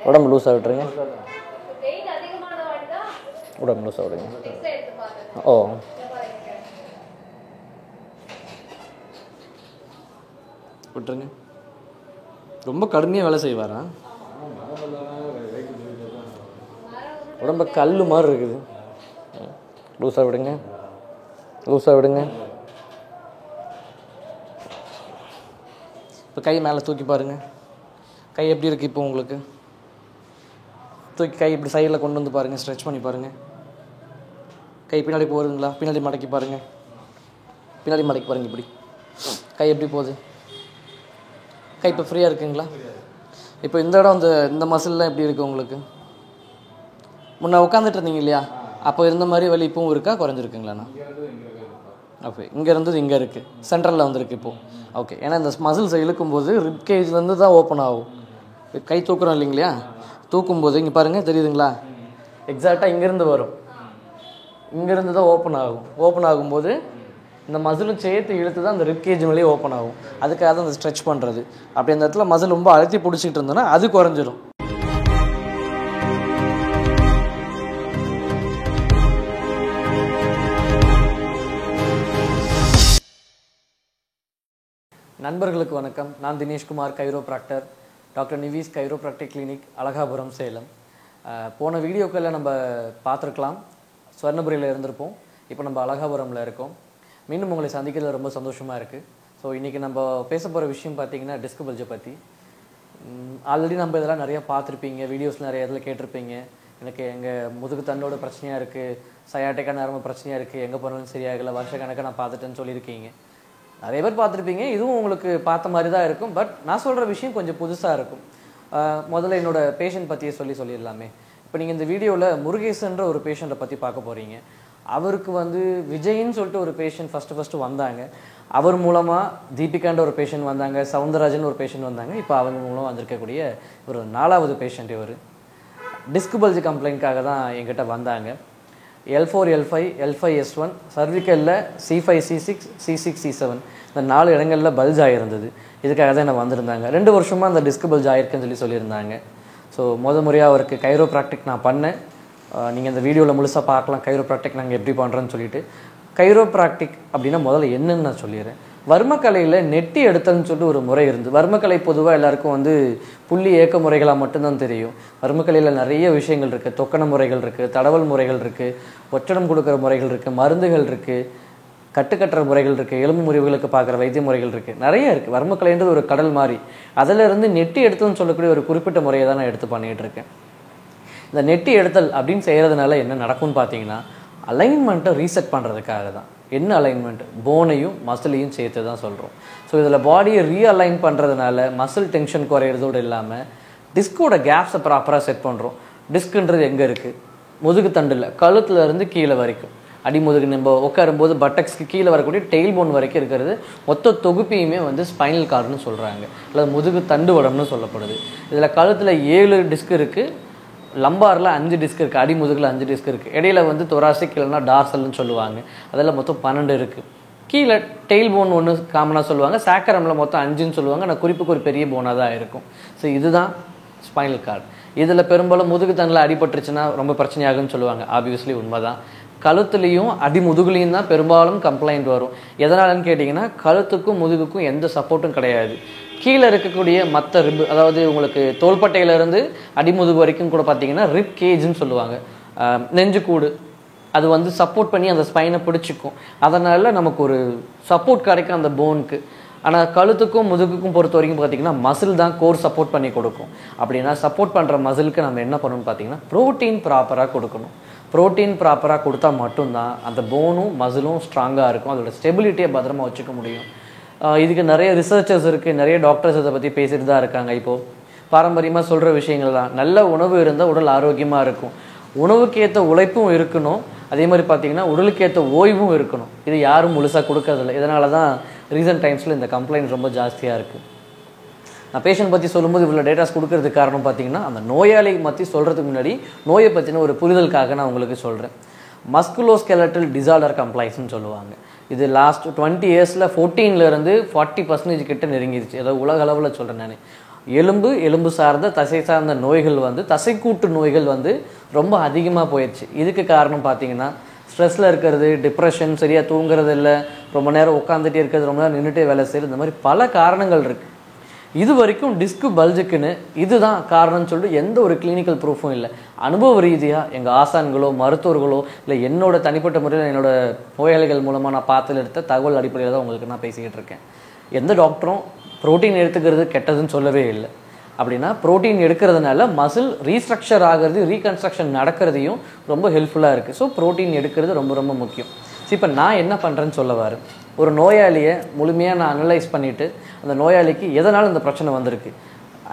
உடம்பு லூஸாக விட்டுருங்க. உடம்பு லூஸாக விடுங்க. ஓ விட்டுருங்க. ரொம்ப கடுமையாக வேலை செய்வாரா? உடம்பு கல் மாதிரி இருக்குது. லூஸாக விடுங்க, லூஸாக விடுங்க. இப்போ கை மேலே தூக்கி பாருங்கள். கை எப்படி இருக்குது இப்போ உங்களுக்கு? தூக்கி கை இப்படி சைடில் கொண்டு வந்து பாருங்கள், ஸ்ட்ரெச் பண்ணி பாருங்கள். கை பின்னாடி போகுதுங்களா? பின்னாடி மடக்கி பாருங்கள், பின்னாடி மடக்கி பாருங்கள். இப்படி கை எப்படி போகுது? கை இப்போ ஃப்ரீயாக இருக்குங்களா? இப்போ இந்த இடம் இந்த மசில்லாம் எப்படி இருக்குது உங்களுக்கு? முன்னே உட்காந்துட்டு இருந்தீங்க இல்லையா, அப்போ இருந்த மாதிரி வலி இப்பவும் இருக்கா, குறைஞ்சிருக்குங்களாண்ணா? ஓகே, இங்கே இருந்தது இங்கே இருக்குது, சென்ட்ரலில் வந்துருக்கு இப்போது. ஓகே, ஏன்னா இந்த மசில்ஸ் இழுக்கும்போது ரிப் கேஜ்லேருந்து தான் ஓப்பன் ஆகும். கை தூக்குறோம் இல்லைங்களா, தூக்கும்போது இங்கே பாருங்கள், தெரியுதுங்களா? எக்ஸாக்டாக இங்கேருந்து வரும், இங்கேருந்து தான் ஓப்பன் ஆகும். ஓப்பன் ஆகும்போது இந்த மசிலும் சேர்த்து இழுத்து தான் அந்த ரிப் கேஜ் மேலேயே ஓப்பன் ஆகும். அதுக்காக தான் அந்த ஸ்ட்ரெச் பண்ணுறது. அப்படி அந்த இடத்துல மசில் ரொம்ப அழுத்தி பிடிச்சிக்கிட்டு இருந்தோன்னா அது குறைஞ்சிரும். நண்பர்களுக்கு வணக்கம். நான் Dineshkumar, கைரோப்ராக்டர், doctor நிவிஸ் chiropractic clinic, Alagapuram, Salem. போன வீடியோக்களில் நம்ம பார்த்துருக்கலாம், ஸ்வர்ணபுரியில் இருந்திருப்போம். இப்போ நம்ம அழகாபுரமில் இருக்கோம். மீண்டும் உங்களை சந்திக்கிறது ரொம்ப சந்தோஷமாக இருக்குது. ஸோ இன்றைக்கி நம்ம பேச போகிற விஷயம் பார்த்திங்கன்னா டிஸ்க் பல்ஜை பற்றி. ஆல்ரெடி நம்ம இதெல்லாம் நிறையா பார்த்துருப்பீங்க, வீடியோஸ் நிறைய இதில் கேட்டிருப்பீங்க. எனக்கு எங்கள் முதுகு தண்டோட பிரச்சனையாக இருக்குது, சயாட்டிக்கா நரம்பு பிரச்சனையாக இருக்குது, எங்கே போனாலும் சரியாகலை, வருஷக்கணக்காக நான் பார்த்துட்டேன்னு சொல்லியிருக்கீங்க. நிறைய பேர் பார்த்துருப்பீங்க. இதுவும் உங்களுக்கு பார்த்த மாதிரி தான் இருக்கும். பட் நான் சொல்கிற விஷயம் கொஞ்சம் புதுசாக இருக்கும். முதல்ல என்னோடய பேஷண்ட் பற்றியே சொல்லிடலாமே. இப்போ நீங்கள் இந்த வீடியோவில் முருகேசன்ற ஒரு பேஷண்ட்டை பற்றி பார்க்க போகிறீங்க. அவருக்கு விஜயின்னு சொல்லிட்டு ஒரு பேஷண்ட் ஃபஸ்ட்டு வந்தாங்க. அவர் மூலமாக தீபிகான்ற ஒரு பேஷண்ட் வந்தாங்க, சவுந்தரராஜன் ஒரு பேஷண்ட் வந்தாங்க. இப்போ அவங்க மூலமாக வந்திருக்கக்கூடிய ஒரு 4வது பேஷண்ட். இவர் டிஸ்க் பல்ஜ் கம்ப்ளைண்ட்காக தான் என்கிட்ட வந்தாங்க. L4, L5, L5S1, சர்விக்கலில் C5, C6, C6, C7 இந்த 4 இடங்களில் பல்ஜ் ஆகிருந்தது. இதுக்காக தான் என்ன வந்திருந்தாங்க. 2 வருஷமாக அந்த டிஸ்க் பல்ஜ் ஆகிருக்குன்னு சொல்லியிருந்தாங்க. ஸோ முறையாக அவருக்கு கைரோப்ராக்டிக் நான் பண்ணேன். நீங்கள் இந்த வீடியோவில் முழுசாக பார்க்கலாம், கைரோப்ராக்டிக் நாங்கள் எப்படி பண்ணுறோன்னு சொல்லிட்டு. கைரோப்ராக்டிக் அப்படின்னா முதல்ல என்னன்னு நான் சொல்லிடுறேன். வர்மக்கலையில் நெட்டி எடுத்தல்னு சொல்லிட்டு ஒரு முறை இருந்து, வர்மக்கலை பொதுவாக எல்லாருக்கும் புள்ளி ஏக்க முறைகளாக மட்டும்தான் தெரியும். வர்மக்கலையில் நிறைய விஷயங்கள் இருக்குது. தொக்கண முறைகள் இருக்குது, தடவல் முறைகள் இருக்குது, ஒற்றடம் கொடுக்குற முறைகள் இருக்குது, மருந்துகள் இருக்குது, கட்டுக்கட்டுற முறைகள் இருக்குது, எலும்பு முறிவுகளுக்கு பார்க்குற வைத்திய முறைகள் இருக்குது, நிறைய இருக்குது. வர்மக்கலைன்றது ஒரு கடல் மாதிரி. அதிலிருந்து நெட்டி எடுத்தல்னு சொல்லக்கூடிய ஒரு குறிப்பிட்ட முறையை தான் நான் எடுத்து பண்ணிகிட்டு இருக்கேன். இந்த நெட்டி எடுத்தல் அப்படின்னு செய்கிறதுனால என்ன நடக்கும்னு பார்த்தீங்கன்னா, அலைன்மெண்ட்டை ரீசெட் பண்ணுறதுக்காக தான். என்ன அலைன்மெண்ட்? போனையும் மசிலையும் சேர்த்து தான் சொல்கிறோம். ஸோ இதில் பாடியை ரீஅலைன் பண்ணுறதுனால மசில் டென்ஷன் குறையிறதோடு இல்லாமல் டிஸ்கோட கேப்ஸை ப்ராப்பராக செட் பண்ணுறோம். டிஸ்க்குன்றது எங்கே இருக்குது? முதுகு தண்டில், கழுத்தில் இருந்து கீழே வரைக்கும், அடிமுதுகு நம்ம உட்காரும்போது பட்டக்ஸ்க்கு கீழே வரக்கூடிய டெயில் போன் வரைக்கும் இருக்கிறது மொத்த தொகுப்பையுமே ஸ்பைனல் கார்டுன்னு சொல்கிறாங்க, அல்லது முதுகு தண்டு வடம்னு சொல்லப்படுது. இதில் கழுத்தில் 7 டிஸ்க் இருக்குது, லம்பாரில் 5 டிஸ்க் இருக்குது, அடிமுதுகில் 5 டிஸ்க் இருக்குது. இடையில தொராசிக் இல்லைன்னா டார்சல்னு சொல்லுவாங்க, அதில் மொத்தம் 12 இருக்குது. கீழே டெயில் போன் ஒன்று காமனாக சொல்லுவாங்க, சாக்கரமில் மொத்தம் 5ன்னு சொல்லுவாங்க. ஆனால் குறிப்புக்கு ஒரு பெரிய போனாக தான் இருக்கும். ஸோ இதுதான் ஸ்பைனல் கார்டு. இதில் பெரும்பாலும் முதுகு தண்டில் அடிபட்டுருச்சுன்னா ரொம்ப பிரச்சனையாகுன்னு சொல்லுவாங்க. ஆப்வியஸ்லி உண்மை தான். கழுத்துலேயும் அடிமுதுகுலையும் தான் பெரும்பாலும் கம்ப்ளைண்ட் வரும். எதனாலன்னு கேட்டிங்கன்னா, கழுத்துக்கும் முதுகுக்கும் எந்த சப்போர்ட்டும் கிடையாது. கீழே இருக்கக்கூடிய மற்ற ரிப், அதாவது உங்களுக்கு தோள்பட்டையிலேருந்து அடிமுதுகு வரைக்கும் கூட பார்த்தீங்கன்னா ரிப் கேஜ்னு சொல்லுவாங்க, நெஞ்சுக்கூடு, அது சப்போர்ட் பண்ணி அந்த ஸ்பைனை பிடிச்சிக்கும். அதனால் நமக்கு ஒரு சப்போர்ட் கிடைக்கும் அந்த போனுக்கு. ஆனால் கழுத்துக்கும் முதுகுக்கும் பொறுத்த வரைக்கும் பார்த்திங்கன்னா மசில் தான் கோர் சப்போர்ட் பண்ணி கொடுக்கும். அப்படின்னா சப்போர்ட் பண்ணுற மசிலுக்கு நம்ம என்ன பண்ணணும்னு பார்த்தீங்கன்னா ப்ரோட்டீன் ப்ராப்பராக கொடுக்கணும். ப்ரோட்டீன் ப்ராப்பராக கொடுத்தா மட்டும்தான் அந்த போனும் மசிலும் ஸ்ட்ராங்காக இருக்கும், அதோட ஸ்டெபிலிட்டியை பத்திரமா வச்சுக்க முடியும். இதுக்கு நிறைய ரிசர்ச்சர்ஸ் இருக்குது, நிறைய டாக்டர்ஸ் இதை பற்றி பேசிட்டு தான் இருக்காங்க. இப்போது பாரம்பரியமாக சொல்கிற விஷயங்கள் தான். நல்ல உணவு இருந்தால் உடல் ஆரோக்கியமாக இருக்கும், உணவுக்கேற்ற உழைப்பும் இருக்கணும், அதே மாதிரி பார்த்திங்கன்னா உடலுக்கேற்ற ஓய்வும் இருக்கணும். இது யாரும் முழுசாக கொடுக்கறதில்லை. இதனால தான் ரீசன்ட் டைம்ஸில் இந்த கம்ப்ளைண்ட் ரொம்ப ஜாஸ்தியாக இருக்குது. நான் பேஷண்ட் பற்றி சொல்லும்போது இவ்வளோ டேட்டாஸ் கொடுக்கறதுக்கு காரணம் பார்த்திங்கன்னா, அந்த நோயாளி பற்றி சொல்கிறதுக்கு முன்னாடி நோயை பற்றின ஒரு புரிதலுக்காக நான் உங்களுக்கு சொல்கிறேன். மஸ்குலோஸ்கெலட்டல் டிசார்டர் கம்ப்ளைண்ட்ஸ்னு சொல்லுவாங்க. இது லாஸ்ட் 20 இயர்ஸில் 14% 40% கிட்ட நெருங்கிடுச்சு. அதாவது உலக அளவில் சொல்கிறேன் நான். எலும்பு சார்ந்த தசை சார்ந்த நோய்கள் வந்து தசைக்கூட்டு நோய்கள் வந்து ரொம்ப அதிகமாக போயிடுச்சு. இதுக்கு காரணம் பார்த்தீங்கன்னா ஸ்ட்ரெஸ்ஸில் இருக்கிறது, டிப்ரெஷன், சரியாக தூங்குறது இல்லை, ரொம்ப நேரம் உட்காந்துட்டே இருக்கிறது, ரொம்ப நேரம் நின்றுட்டே வேலை செய்கிறது, இந்த மாதிரி பல காரணங்கள் இருக்குது. இது வரைக்கும் டிஸ்க் பல்ஜுக்குன்னு இதுதான் காரணம்னு சொல்லிட்டு எந்த ஒரு கிளினிக்கல் ப்ரூஃபும் இல்லை. அனுபவ ரீதியாக எங்கள் ஆசான்களோ மருத்துவர்களோ இல்லை என்னோட தனிப்பட்ட முறையில் என்னோட நோயாளிகள் மூலமாக நான் பார்த்து எடுத்த தகவல் அடிப்படையில் தான் உங்களுக்கு நான் பேசிக்கிட்டு இருக்கேன். எந்த டாக்டரும் ப்ரோட்டீன் எடுத்துக்கிறது கெட்டதுன்னு சொல்லவே இல்லை. அப்படின்னா ப்ரோட்டீன் எடுக்கிறதுனால மசில் ரீஸ்ட்ரக்சர் ஆகிறது, ரீகன்ஸ்ட்ரக்ஷன் நடக்கிறதையும் ரொம்ப ஹெல்ப்ஃபுல்லாக இருக்குது. ஸோ ப்ரோட்டீன் எடுக்கிறது ரொம்ப ரொம்ப முக்கியம். இப்போ நான் என்ன பண்ணுறேன்னு சொல்ல ஒரு நோயாளியை முழுமையாக நான் அனலைஸ் பண்ணிவிட்டு அந்த நோயாளிக்கு எதனால் இந்த பிரச்சனை வந்திருக்கு,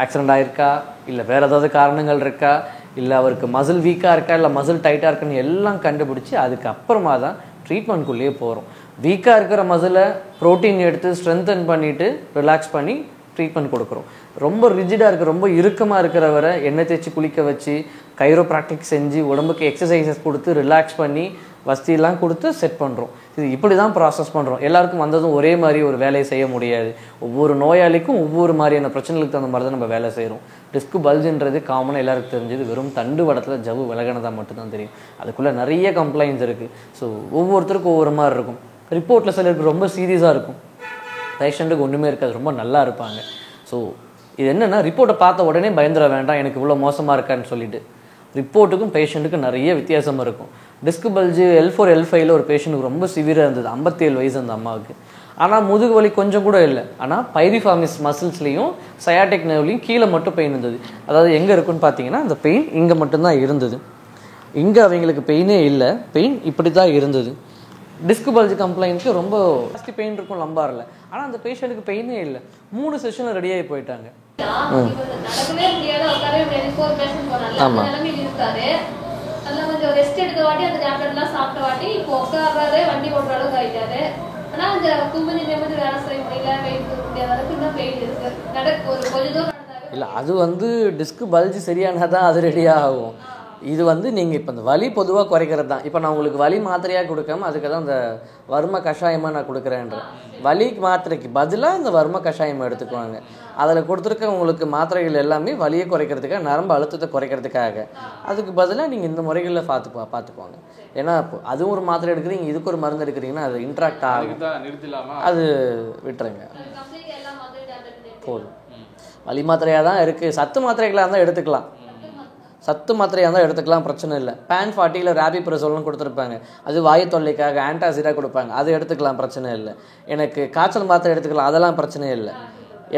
ஆக்சிடெண்ட் ஆகிருக்கா, இல்லை வேறு ஏதாவது காரணங்கள் இருக்கா, இல்லை அவருக்கு மசில் வீக்காக இருக்கா, இல்லை மசில் டைட்டாக இருக்குன்னு எல்லாம் கண்டுபிடிச்சி அதுக்கப்புறமா தான் ட்ரீட்மெண்ட்குள்ளேயே போகிறோம். வீக்காக இருக்கிற மசிலை ப்ரோட்டீன் எடுத்து ஸ்ட்ரென்தன் பண்ணிவிட்டு ரிலாக்ஸ் பண்ணி ட்ரீட்மெண்ட் கொடுக்குறோம். ரொம்ப ரிஜிடாக இருக்குது, ரொம்ப இறுக்கமாக இருக்கிறவரை எண்ணெய் தேய்ச்சி குளிக்க வச்சு கைரோப்ராக்டிக் செஞ்சு உடம்புக்கு எக்ஸசைசஸ் கொடுத்து ரிலாக்ஸ் பண்ணி வசதியெல்லாம் கொடுத்து செட் பண்ணுறோம். இது இப்படி தான் ப்ராசஸ் பண்ணுறோம். எல்லாருக்கும் வந்ததும் ஒரே மாதிரி ஒரு வேலையை செய்ய முடியாது. ஒவ்வொரு நோயாளிக்கும் ஒவ்வொரு மாதிரியான பிரச்சனைகளுக்கு தகுந்த மாதிரி தான் நம்ம வேலை செய்கிறோம். டிஸ்க் பல்ஜுன்றது காமனாக எல்லாருக்கும் தெரிஞ்சது வெறும் தண்டு வடத்தில் ஜவ்வு விலகினதாக மட்டும்தான் தெரியும். அதுக்குள்ளே நிறைய கம்ப்ளைண்ட்ஸ் இருக்குது. ஸோ ஒவ்வொருத்தருக்கும் ஒவ்வொரு மாதிரி இருக்கும். ரிப்போர்ட்டில் சிலருக்கு ரொம்ப சீரியஸாக இருக்கும், பேஷண்ட்டுக்கு ஒன்றுமே இருக்காது, ரொம்ப நல்லா இருப்பாங்க. ஸோ இது என்னென்னா ரிப்போர்ட்டை பார்த்த உடனே பயந்துட வேண்டாம் எனக்கு இவ்வளோ மோசமாக இருக்கான்னு சொல்லிட்டு. ரிப்போர்ட்டுக்கும் பேஷண்ட்டுக்கும் நிறைய வித்தியாசம் இருக்கும். டிஸ்க் பல்ஜு L4 L5ல ஒரு பேஷண்ட்டுக்கு ரொம்ப சிவியராக இருந்தது, 57 வயசு அந்த அம்மாவுக்கு. ஆனால் முதுகு வலி கொஞ்சம் கூட இல்லை. ஆனால் பைரிஃபார்மிஸ் மசில்ஸ்லேயும் சயாட்டிக் நர்வ்லையும் கீழே மட்டும் பெயின் இருந்தது. அதாவது எங்கே இருக்குன்னு பார்த்தீங்கன்னா அந்த பெயின் இங்கே மட்டும்தான் இருந்தது. இங்கே அவங்களுக்கு பெயினே இல்லை, பெயின் இப்படி தான் இருந்தது. டிஸ்க் பல்ஜ் கம்ப்ளைண்ட்க்கு ரொம்ப ஜாஸ்தி பெயின் இருக்கும் லம்பாரில். ஆனால் அந்த பேஷண்ட்டுக்கு பெயினே இல்லை. 3 செஷனில் ரெடியாகி போயிட்டாங்க. ஆமாம், ரெஸ்ட் எடுக்க வாட்டி அந்த டேப்லெட்லாம் சாப்பிட்ட வாட்டி இப்போ உட்கார்றாரு, வண்டி ஓட்டுற அளவுக்கு ஆயிட்டாரு. ஆனால் அந்த கும்பஞ்சி நிமிடம் வேலை செய்ய முடியல, வெயிட் தூக்க முடியாத அளவுக்கு இன்னும் பெயின் இருக்கு. ஒரு கொஞ்சம் தூரம் இல்லை, அது வந்து டிஸ்க் பல்ஜ் சரியானா தான் அது ரெடியாக ஆகும். இது வந்து நீங்கள் இப்போ இந்த வலி பொதுவாக குறைக்கிறது தான். இப்போ நான் உங்களுக்கு வலி மாத்திரையாக கொடுக்காம அதுக்கு தான் இந்த வர்ம கஷாயமாக நான் கொடுக்குறேன்றேன். வலி மாத்திரைக்கு பதிலாக இந்த வர்ம கஷாயம் எடுத்துக்குவாங்க. அதில் கொடுத்துருக்க உங்களுக்கு மாத்திரைகள் எல்லாமே வலியை குறைக்கிறதுக்காக, நரம்பு அழுத்தத்தை குறைக்கிறதுக்காக. அதுக்கு பதிலாக நீங்கள் இந்த முறைகளில் பார்த்துக்குவாங்க. ஏன்னா அதுவும் ஒரு மாத்திரை எடுக்கிறீங்க, இதுக்கு ஒரு மருந்து எடுக்கிறீங்கன்னா அது இன்ட்ராக்ட் ஆகும், அது விட்டுருங்க போதும். வலி மாத்திரையாக தான் இருக்குது. சத்து மாத்திரைகளாக இருந்தால் எடுத்துக்கலாம், சத்து மாத்திரையாக இருந்தால் எடுத்துக்கலாம், பிரச்சனை இல்லை. PAN40 ராபிப்ரசோல்னு கொடுத்துருப்பாங்க, அது வாயு தொல்லைக்காக ஆன்டாசிடாக கொடுப்பாங்க, அது எடுத்துக்கலாம், பிரச்சனை இல்லை. எனக்கு காய்ச்சல் மாத்திரை எடுத்துக்கலாம், அதெல்லாம் பிரச்சனை இல்லை.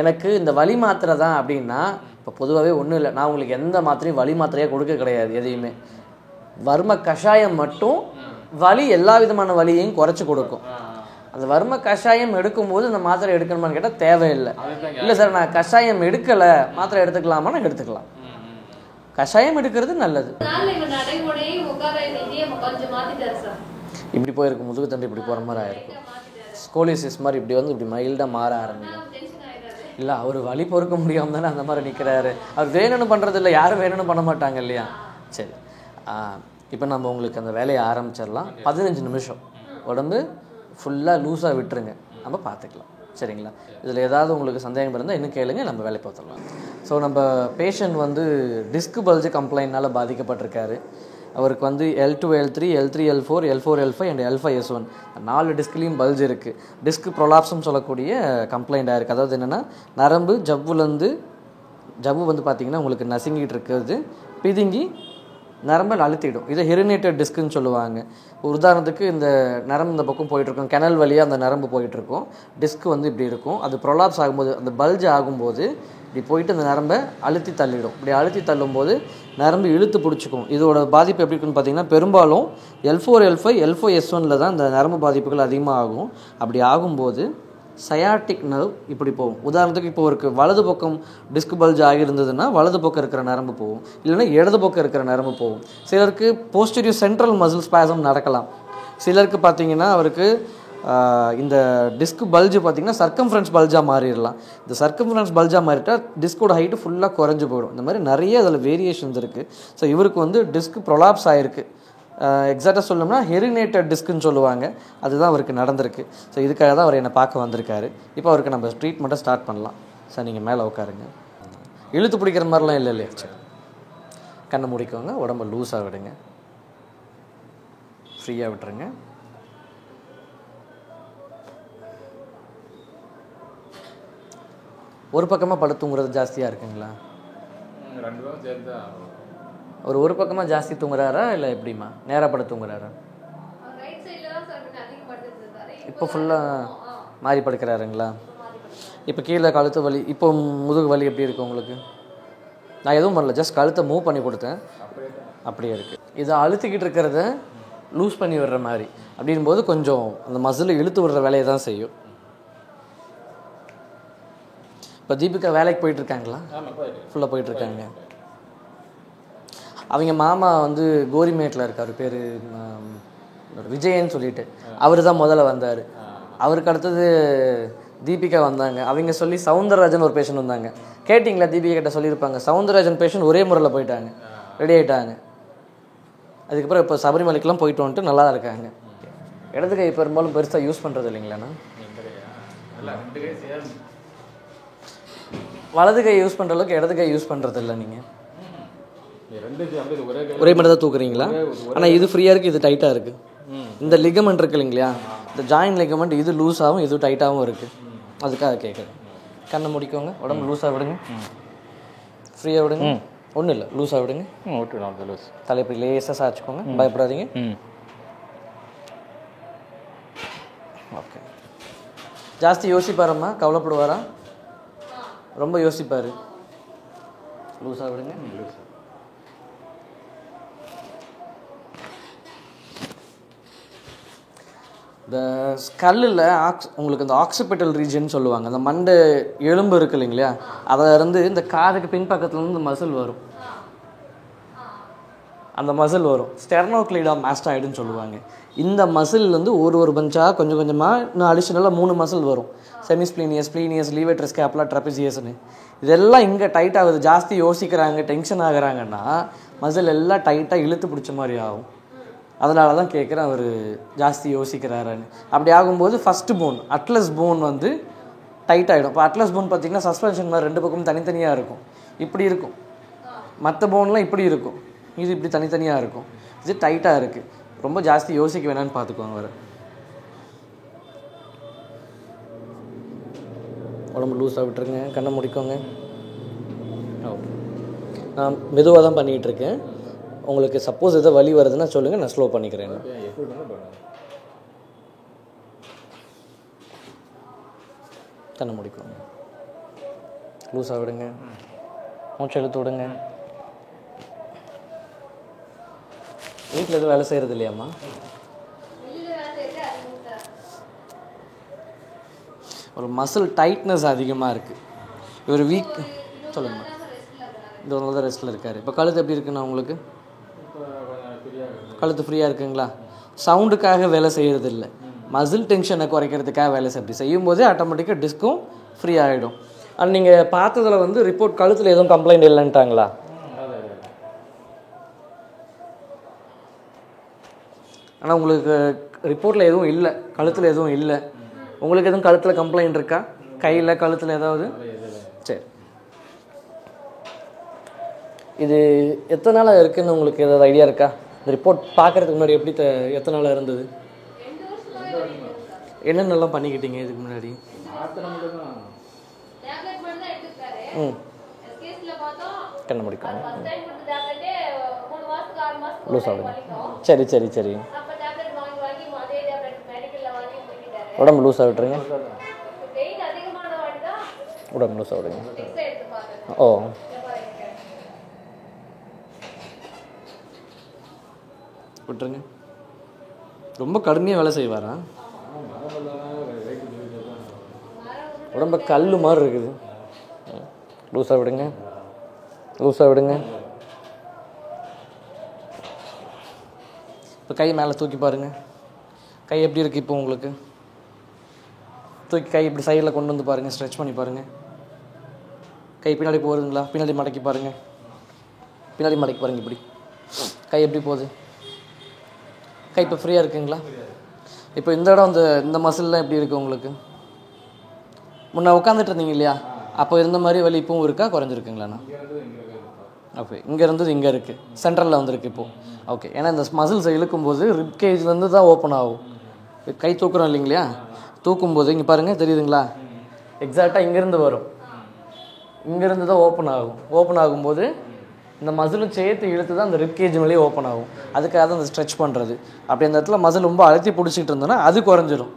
எனக்கு இந்த வலி மாத்திரை தான் அப்படின்னா இப்போ பொதுவாகவே ஒன்றும் இல்லை. நான் உங்களுக்கு எந்த மாத்திரையும் வலி மாத்திரையாக கொடுக்க கிடையாது. எதையுமே வர்ம கஷாயம் மட்டும் வலி எல்லா விதமான வலியையும் குறைச்சி கொடுக்கும். அந்த வர்ம கஷாயம் எடுக்கும்போது இந்த மாத்திரை எடுக்கணுமான்னு கேட்டால் தேவையில்லை. இல்லை சார் நான் கஷாயம் எடுக்கலை, மாத்திரை எடுத்துக்கலாமான்னு எடுத்துக்கலாம். கஷாயம் எடுக்கிறது நல்லது. இப்படி போயிருக்கும், முதுகு தண்டு இப்படி போகிற மாதிரி ஆயிருக்கும், ஸ்கோலிசிஸ் மாதிரி இப்படி வந்து இப்படி மைல்டாக மாற ஆரம்பிக்கும். இல்லை அவர் வலி பொறுக்க முடியாமல் தானே அந்த மாதிரி நிற்கிறாரு. அவர் வேணும்னு பண்ணுறது இல்லை, யாரும் வேணும்னு பண்ண மாட்டாங்க இல்லையா. சரி, இப்போ நம்ம உங்களுக்கு அந்த வேலையை ஆரம்பிச்சிடலாம். 15 நிமிஷம் உடம்பு ஃபுல்லாக லூஸாக விட்டுருங்க, நம்ம பார்த்துக்கலாம். சரிங்களா? இதில் ஏதாவது உங்களுக்கு சந்தேகம் இருந்தால் இன்னும் கேளுங்க, நம்ம வேலை பார்த்துடலாம். ஸோ நம்ம பேஷண்ட் வந்து டிஸ்க் பல்ஜ் கம்ப்ளைண்ட்னால் பாதிக்கப்பட்டிருக்காரு. அவருக்கு வந்து L2 L3 L3 L4 L4 L5 and L5 S1 4 டிஸ்க்லேயும் பல்ஜ் இருக்குது. டிஸ்க் ப்ரொலாப்ஸ்னு சொல்லக்கூடிய கம்ப்ளைண்ட்டாக இருக்குது. அதாவது என்னென்னா நரம்பு ஜவ்வு வந்து பார்த்திங்கன்னா உங்களுக்கு நசுங்கிட்டு இருக்கிறது, பிதுங்கி நரம்பில் அழுத்திடும். இதை ஹெரினேட்டட் டிஸ்க்குன்னு சொல்லுவாங்க. உதாரணத்துக்கு இந்த நரம்பு இந்த பக்கம் போயிட்டுருக்கும், கெனல் வழியாக அந்த நரம்பு போயிட்டுருக்கும், டிஸ்க் வந்து இப்படி இருக்கும். அது ப்ரொலாப்ஸ் ஆகும்போது, அந்த பல்ஜ் ஆகும்போது இப்படி போயிட்டு அந்த நரம்பை அழுத்தி தள்ளிடும். இப்படி அழுத்தி தள்ளும்போது நரம்பு இழுத்து பிடிச்சிக்கும். இதோட பாதிப்பு எப்படி இருக்குன்னு பார்த்தீங்கன்னா பெரும்பாலும் L4 L5 L5 S1 தான் இந்த நரம்பு பாதிப்புகள் அதிகமாக ஆகும். அப்படி ஆகும்போது சயாட்டிக் நர்வ் இப்படி போகும். உதாரணத்துக்கு இப்போ ஒரு வலது பக்கம் டிஸ்க் பல்ஜ் ஆகியிருந்ததுன்னா வலது பக்கம் இருக்கிற நரம்பு போகும், இல்லைன்னா இடது பக்கம் இருக்கிற நரம்பு போகும். சிலருக்கு போஸ்டீரியர் சென்ட்ரல் மசில் ஸ்பாசம் நடக்கலாம். சிலருக்கு பார்த்தீங்கன்னா அவருக்கு இந்த டிஸ்க் பல்ஜு பார்த்திங்கன்னா சர்க்கம்ஃபரன்ஸ் பல்ஜாக மாறிடலாம். இந்த சர்க்கம்ஃபரன்ஸ் பல்ஜாக மாறிட்டால் டிஸ்கோட ஹைட்டு ஃபுல்லாக குறைஞ்சி போயிடும். இந்த மாதிரி நிறைய அதில் வேரியேஷன்ஸ் இருக்குது. ஸோ இவருக்கு வந்து டிஸ்க் ப்ரொலாப்ஸ் ஆகிருக்கு. எக்ஸாக்டாக சொல்லணும்னா ஹெரினேட்டட் டிஸ்க்குன்னு சொல்லுவாங்க, அதுதான் அவருக்கு நடந்திருக்கு. ஸோ இதுக்காக தான் அவர் என்னை பார்க்க வந்திருக்காரு. இப்போ அவருக்கு நம்ம ட்ரீட்மெண்ட்டை ஸ்டார்ட் பண்ணலாம். சார் நீங்கள் மேலே உட்காருங்க. இழுத்து பிடிக்கிற மாதிரிலாம் இல்லை இல்லையா? சரி, கண்ணை முடிக்கோங்க, உடம்பை லூஸாக விடுங்க, ஃப்ரீயாக விட்டுருங்க. ஒரு பக்கமாக படுத்து தூங்குறது ஜாஸ்தியாக இருக்குங்களா? ஒரு பக்கமாக ஜாஸ்தி தூங்குறாரா இல்லை எப்படிமா? நேராக படுத்து தூங்குறாரா? இப்போ ஃபுல்லாக மாறி படுக்கிறாருங்களா? இப்போ கீழே கழுத்து வலி, இப்போ முதுகு வலி எப்படி இருக்குது உங்களுக்கு? நான் எதுவும் பண்ணல, ஜஸ்ட் கழுத்தை மூவ் பண்ணி கொடுத்தேன், அப்படியே இருக்குது. இதை அழுத்திக்கிட்டு இருக்கிறத லூஸ் பண்ணி விடுற மாதிரி அப்படின்போது கொஞ்சம் அந்த மசில் இழுத்து விடுற வேலையை தான் செய்யும். இப்போ தீபிகா வேலைக்கு போயிட்டுருக்காங்களா? ஃபுல்லாக போயிட்டுருக்காங்க. அவங்க மாமா வந்து கோரிமேட்டில் இருக்கார், பேர் விஜயன்னு சொல்லிட்டு, அவர் தான் முதல்ல வந்தார். அவருக்கு அடுத்தது தீபிகா வந்தாங்க. அவங்க சொல்லி சவுந்தரராஜன் ஒரு பேஷண்ட் வந்தாங்க. கேட்டிங்களா? தீபிகா கிட்ட சொல்லியிருப்பாங்க. சவுந்தரராஜன் பேஷண்ட் ஒரே முறையில் போயிட்டாங்க, ரெடி ஆகிட்டாங்க. அதுக்கப்புறம் இப்போ சபரிமலைக்கெலாம் போயிட்டு வந்துட்டு நல்லா இருக்காங்க. இடது கை பெரும்பாலும் பெருசாக யூஸ் பண்ணுறது இல்லைங்களாண்ணா? வலது கை யூஸ் பண்ணுற அளவுக்கு இடது கை யூஸ் பண்ணுறது இல்லை. நீங்கள் ஒரே மட்டும் தான் தூக்குறீங்களா? ஆனால் இது ஃப்ரீயாக இருக்குது, இது டைட்டாக இருக்குது. இந்த லிகமெண்ட் இருக்கு இல்லைங்களா, இந்த ஜாயின் லிகமெண்ட், இது லூஸாகவும் இது டைட்டாகவும் இருக்குது. அதுக்காக கேட்குறேன். கண்ணை முடிக்கோங்க, உடம்பு லூஸாக விடுங்க, ஃப்ரீயாக விடுங்க. ஒன்றும் இல்லை, லூஸாக விடுங்க. லூஸ் தலை இப்படி லேசாக சாய்ச்சிக்கோங்க, பயப்படாதீங்க. ஓகே. ஜாஸ்தி யோசிப்பாரம்மா? கவலைப்படுவாரா? ரொம்ப யோசிப்பார். லூஸாக விடுங்க. இந்த ஸ்கல்லில் உங்களுக்கு இந்த ஆக்சிபிட்டல் ரீஜன் சொல்லுவாங்க, அந்த மண்டை எலும்பு இருக்குது இல்லைங்களா, அதை இருந்து இந்த காதுக்கு பின்பக்கத்துலேருந்து மசில் வரும். அந்த மசில் வரும், ஸ்டெர்னோக்ளீடா மாஸ்டாய்டுன்னு சொல்லுவாங்க. இந்த மசில்லேருந்து ஒரு பஞ்சாக கொஞ்சம் கொஞ்சமாக இன்னும் அடிஷ்னலாக 3 மசில் வரும். செமிஸ்ப்ளீனியஸ், ஸ்ப்ளீனியஸ், லீவேட்டர் ஸ்கேப்புலா, ட்ரபிசியஸ்னு. இதெல்லாம் இங்கே டைட் ஆகுது. ஜாஸ்தி யோசிக்கிறாங்க, டென்ஷன் ஆகுறாங்கன்னா மசில் எல்லாம் டைட்டாக இழுத்து பிடிச்ச மாதிரி ஆகும். அதனால தான் கேட்குறேன், அவர் ஜாஸ்தி யோசிக்கிறாருன்னு. அப்படி ஆகும்போது ஃபஸ்ட்டு போன், அட்லஸ் போன் வந்து டைட் ஆகிடும். இப்போ அட்லஸ் போன் பார்த்திங்கன்னா சஸ்பென்ஷன் மாதிரி 2 பக்கமும் தனித்தனியாக இருக்கும். இப்படி இருக்கும். மற்ற போன்லாம் இப்படி இருக்கும், இது இப்படி தனித்தனியாக இருக்கும். இது டைட்டாக இருக்குது. ரொம்ப ஜாஸ்தி யோசிக்க வேணான்னு பார்த்துக்குவாங்க. அவர் உடம்பு லூஸாக விட்டுருங்க, கண்ணை முடிக்கோங்க. ஓகே, நான் மெதுவாக தான் பண்ணிகிட்ருக்கேன். உங்களுக்கு சப்போஸ் எதாவது வலி வருதுன்னா சொல்லுங்கள், நான் ஸ்லோ பண்ணிக்கிறேன். கண்ணை முடிக்கோங்க, லூஸாக விடுங்க, மூச்சு இழுத்து விடுங்க. வீட்டில் எதுவும் வேலை செய்கிறது இல்லையாம்மா? ஒரு மசில் டைட்னஸ் அதிகமாக இருக்குது. இவர் வீக். சொல்லுங்கம்மா. இந்த ஒரு தான் ரெஸ்ட்டில் இருக்கார். இப்போ கழுத்து எப்படி இருக்குண்ணா உங்களுக்கு? கழுத்து ஃப்ரீயாக இருக்குங்களா? சவுண்டுக்காக வேலை செய்கிறது இல்லை, மசில் டென்ஷனை குறைக்கிறதுக்காக வேலை அப்படி செய்யும்போதே ஆட்டோமேட்டிக்காக டிஸ்க்கும் ஃப்ரீ ஆகிடும். ஆனால் நீங்கள் பார்த்ததில் வந்து ரிப்போர்ட் கழுத்தில் எதுவும் கம்ப்ளைண்ட் இல்லைன்ட்டாங்களா? ஆனால் உங்களுக்கு ரிப்போர்ட்டில் எதுவும் இல்லை, கழுத்தில் எதுவும் இல்லை. உங்களுக்கு எதுவும் கழுத்தில் கம்ப்ளைண்ட் இருக்கா? கையில், கழுத்தில் ஏதாவது? சரி, இது எத்தனை நாளாக இருக்குதுன்னு உங்களுக்கு ஏதாவது ஐடியா இருக்கா? இந்த ரிப்போர்ட் பார்க்குறதுக்கு முன்னாடி எப்படி எத்தனை நாளாக இருந்தது? என்னென்னலாம் பண்ணிக்கிட்டீங்க இதுக்கு முன்னாடி? கண்ண முடிக்காங்க, லூஸ் ஆகுங்க. சரி சரி சரி, உடம்பு லூஸாக விட்டுருங்க, உடம்பு லூஸாக விடுங்க. ஓ, விட்டுருங்க. ரொம்ப கடுமையாக வேலை செய்வாரா? உடம்பு கல் மாதிரி இருக்குது. லூஸாக விடுங்க, லூஸாக விடுங்க. இப்போ கை மேலே தூக்கி பாருங்கள். கை எப்படி இருக்குது இப்போ உங்களுக்கு? தூக்கி கை இப்படி சைடில் கொண்டு வந்து பாருங்கள், ஸ்ட்ரெச் பண்ணி பாருங்கள். கை பின்னாடி போகுதுங்களா? பின்னாடி மடக்கி பாருங்கள், பின்னாடி மடக்கி பாருங்கள். இப்படி கை எப்படி போகுது? கை இப்போ ஃப்ரீயாக இருக்குங்களா? இப்போ இந்த இடம் இந்த மசில்லாம் எப்படி இருக்குது உங்களுக்கு? முன்னே உட்காந்துட்டு இருந்தீங்க இல்லையா, அப்போ இருந்த மாதிரி வலி இப்பவும் இருக்கா, குறைஞ்சிருக்குங்களாண்ணா? ஓகே, இங்கே இருந்தது இங்கே இருக்குது, சென்ட்ரலில் வந்துருக்கு இப்போது. ஓகே, ஏன்னா இந்த மசில்ஸை இழுக்கும்போது ரிப் கேஜ்லேருந்து தான் ஓப்பன் ஆகும். கை தூக்குறோம் இல்லைங்களா, தூக்கும்போது இங்கே பாருங்கள் தெரியுதுங்களா, எக்ஸாக்டாக இங்கேருந்து வரும், இங்கேருந்து தான் ஓப்பன் ஆகும். ஓப்பன் ஆகும்போது இந்த மசிலும் சேர்த்து இழுத்து தான் அந்த ரிப் கேஜ் மேலேயே ஓப்பன் ஆகும். அதுக்காக தான் அந்த ஸ்ட்ரெச் பண்ணுறது. அப்படி அந்த இடத்துல மசில் ரொம்ப அழுத்தி பிடிச்சிக்கிட்டு இருந்தோன்னா அது குறைஞ்சிரும்.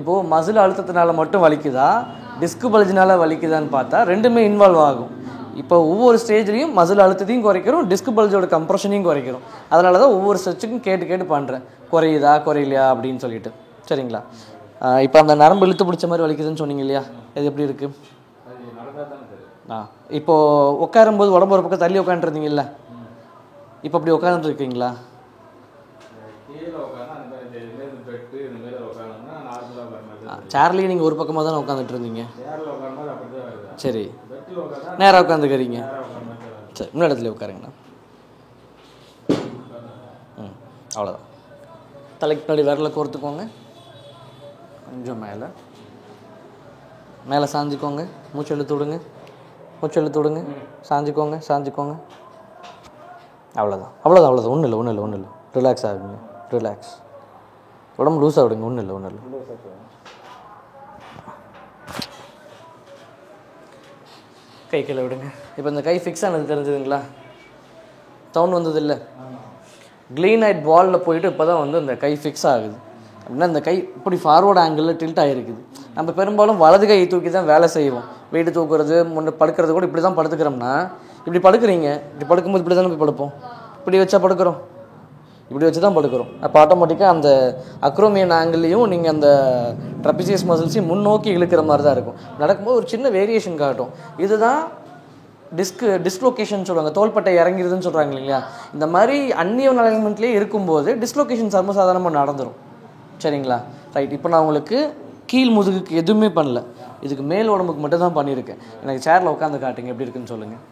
இப்போது மசில் அழுத்தத்தினால மட்டும் வலிக்குதா, டிஸ்க் பல்ஜினால வலிக்குதான்னு பார்த்தா ரெண்டுமே இன்வால்வ் ஆகும். இப்போ ஒவ்வொரு ஸ்டேஜ்லையும் மசில் அழுத்தத்தையும் குறைக்கிறோம், டிஸ்க் பல்ஜோட கம்ப்ரெஷனையும் குறைக்கிறோம். அதனால தான் ஒவ்வொரு ஸ்ட்ரெச்சுக்கும் கேட்டு பண்ணுறேன், குறையுதா குறையிலையா அப்படின்னு சொல்லிட்டு. சரிங்களா? இப்போ அந்த நரம்பு இழுத்து பிடிச்ச மாதிரி வலிக்குதுன்னு சொன்னீங்க இல்லையா, இது எப்படி இருக்குது? இப்போது உட்காரும்போது உடம்பு ஒரு பக்கம் தள்ளி உட்காந்துருந்தீங்கல்ல, இப்போ அப்படி உட்காந்துருக்கீங்களா? சேர்லேயே நீங்கள் ஒரு பக்கமாக தானே உட்காந்துட்டு இருந்தீங்க. சரி, நேராக உட்காந்துக்கிறீங்க. சரி, இன்னும் இடத்துல உட்காருங்கண்ணா. அவ்வளோதான். தலைக்கு பின்னாடி விரலை கோர்த்துக்கோங்க, கொஞ்சம் மேலே மேலே சாஞ்சிக்கோங்க, மூச்சு இழுத்து விடுங்க, மூச்சு இழுத்து விடுங்க, சாஞ்சிக்கோங்க சாஞ்சிக்கோங்க. அவ்வளோதான். ஒன்றும் இல்லை. ரிலாக்ஸ் ஆகுங்க, ரிலாக்ஸ். உடம்பு லூஸாக விடுங்க, ஒன்றும் இல்லை. கை கீழே விடுங்க. இப்போ இந்த கை ஃபிக்ஸ் ஆனது தெரிஞ்சுதுங்களா? சவுண்ட் வந்தது இல்லை? க்ளீனைட் பாலில் போயிட்டு இப்போ தான் வந்து இந்த கை ஃபிக்ஸ் ஆகுது. அப்படின்னா இந்த கை இப்படி ஃபார்வர்டு ஆங்கிளில் டில்ட் ஆகிருக்குது. நம்ம பெரும்பாலும் வலது கை தூக்கி தான் வேலை செய்வோம். வெயிட்டு தூக்குறது, முன்னே படுக்கிறது கூட இப்படி தான் படுத்துக்கிறோம்னா, இப்படி படுக்கிறீங்க, இப்படி படுக்கும்போது இப்படி தானே போய் படுப்போம். இப்படி வச்சா படுக்கிறோம், இப்படி வச்சு தான் படுக்கிறோம். அப்போ ஆட்டோமேட்டிக்காக அந்த அக்ரோமியன் ஆங்கிள்லையும் நீங்கள் அந்த ட்ரபிசியஸ் மசில்ஸையும் முன்னோக்கி இழுக்கிற மாதிரி தான் இருக்கும். நடக்கும்போது ஒரு சின்ன வேரியேஷன் காட்டும். இதுதான் டிஸ்லோகேஷன் சொல்லுவாங்க, தோள்பட்டை இறங்கிடுதுன்னு சொல்கிறாங்க இல்லைங்களா. இந்த மாதிரி அன்னியன் அலைன்மெண்ட்லேயே இருக்கும்போது டிஸ்லோகேஷன் சர்வசாதாரணமாக நடந்துடும். சரிங்களா? ரைட். இப்போ நான் உங்களுக்கு கீழ் முதுகுக்கு எதுவுமே பண்ணல, இதுக்கு மேல் உடம்புக்கு மட்டும் தான் பண்ணியிருக்கேன். எனக்கு சேரில் உட்காந்து காட்டுங்க, எப்படி இருக்குன்னு சொல்லுங்கள்.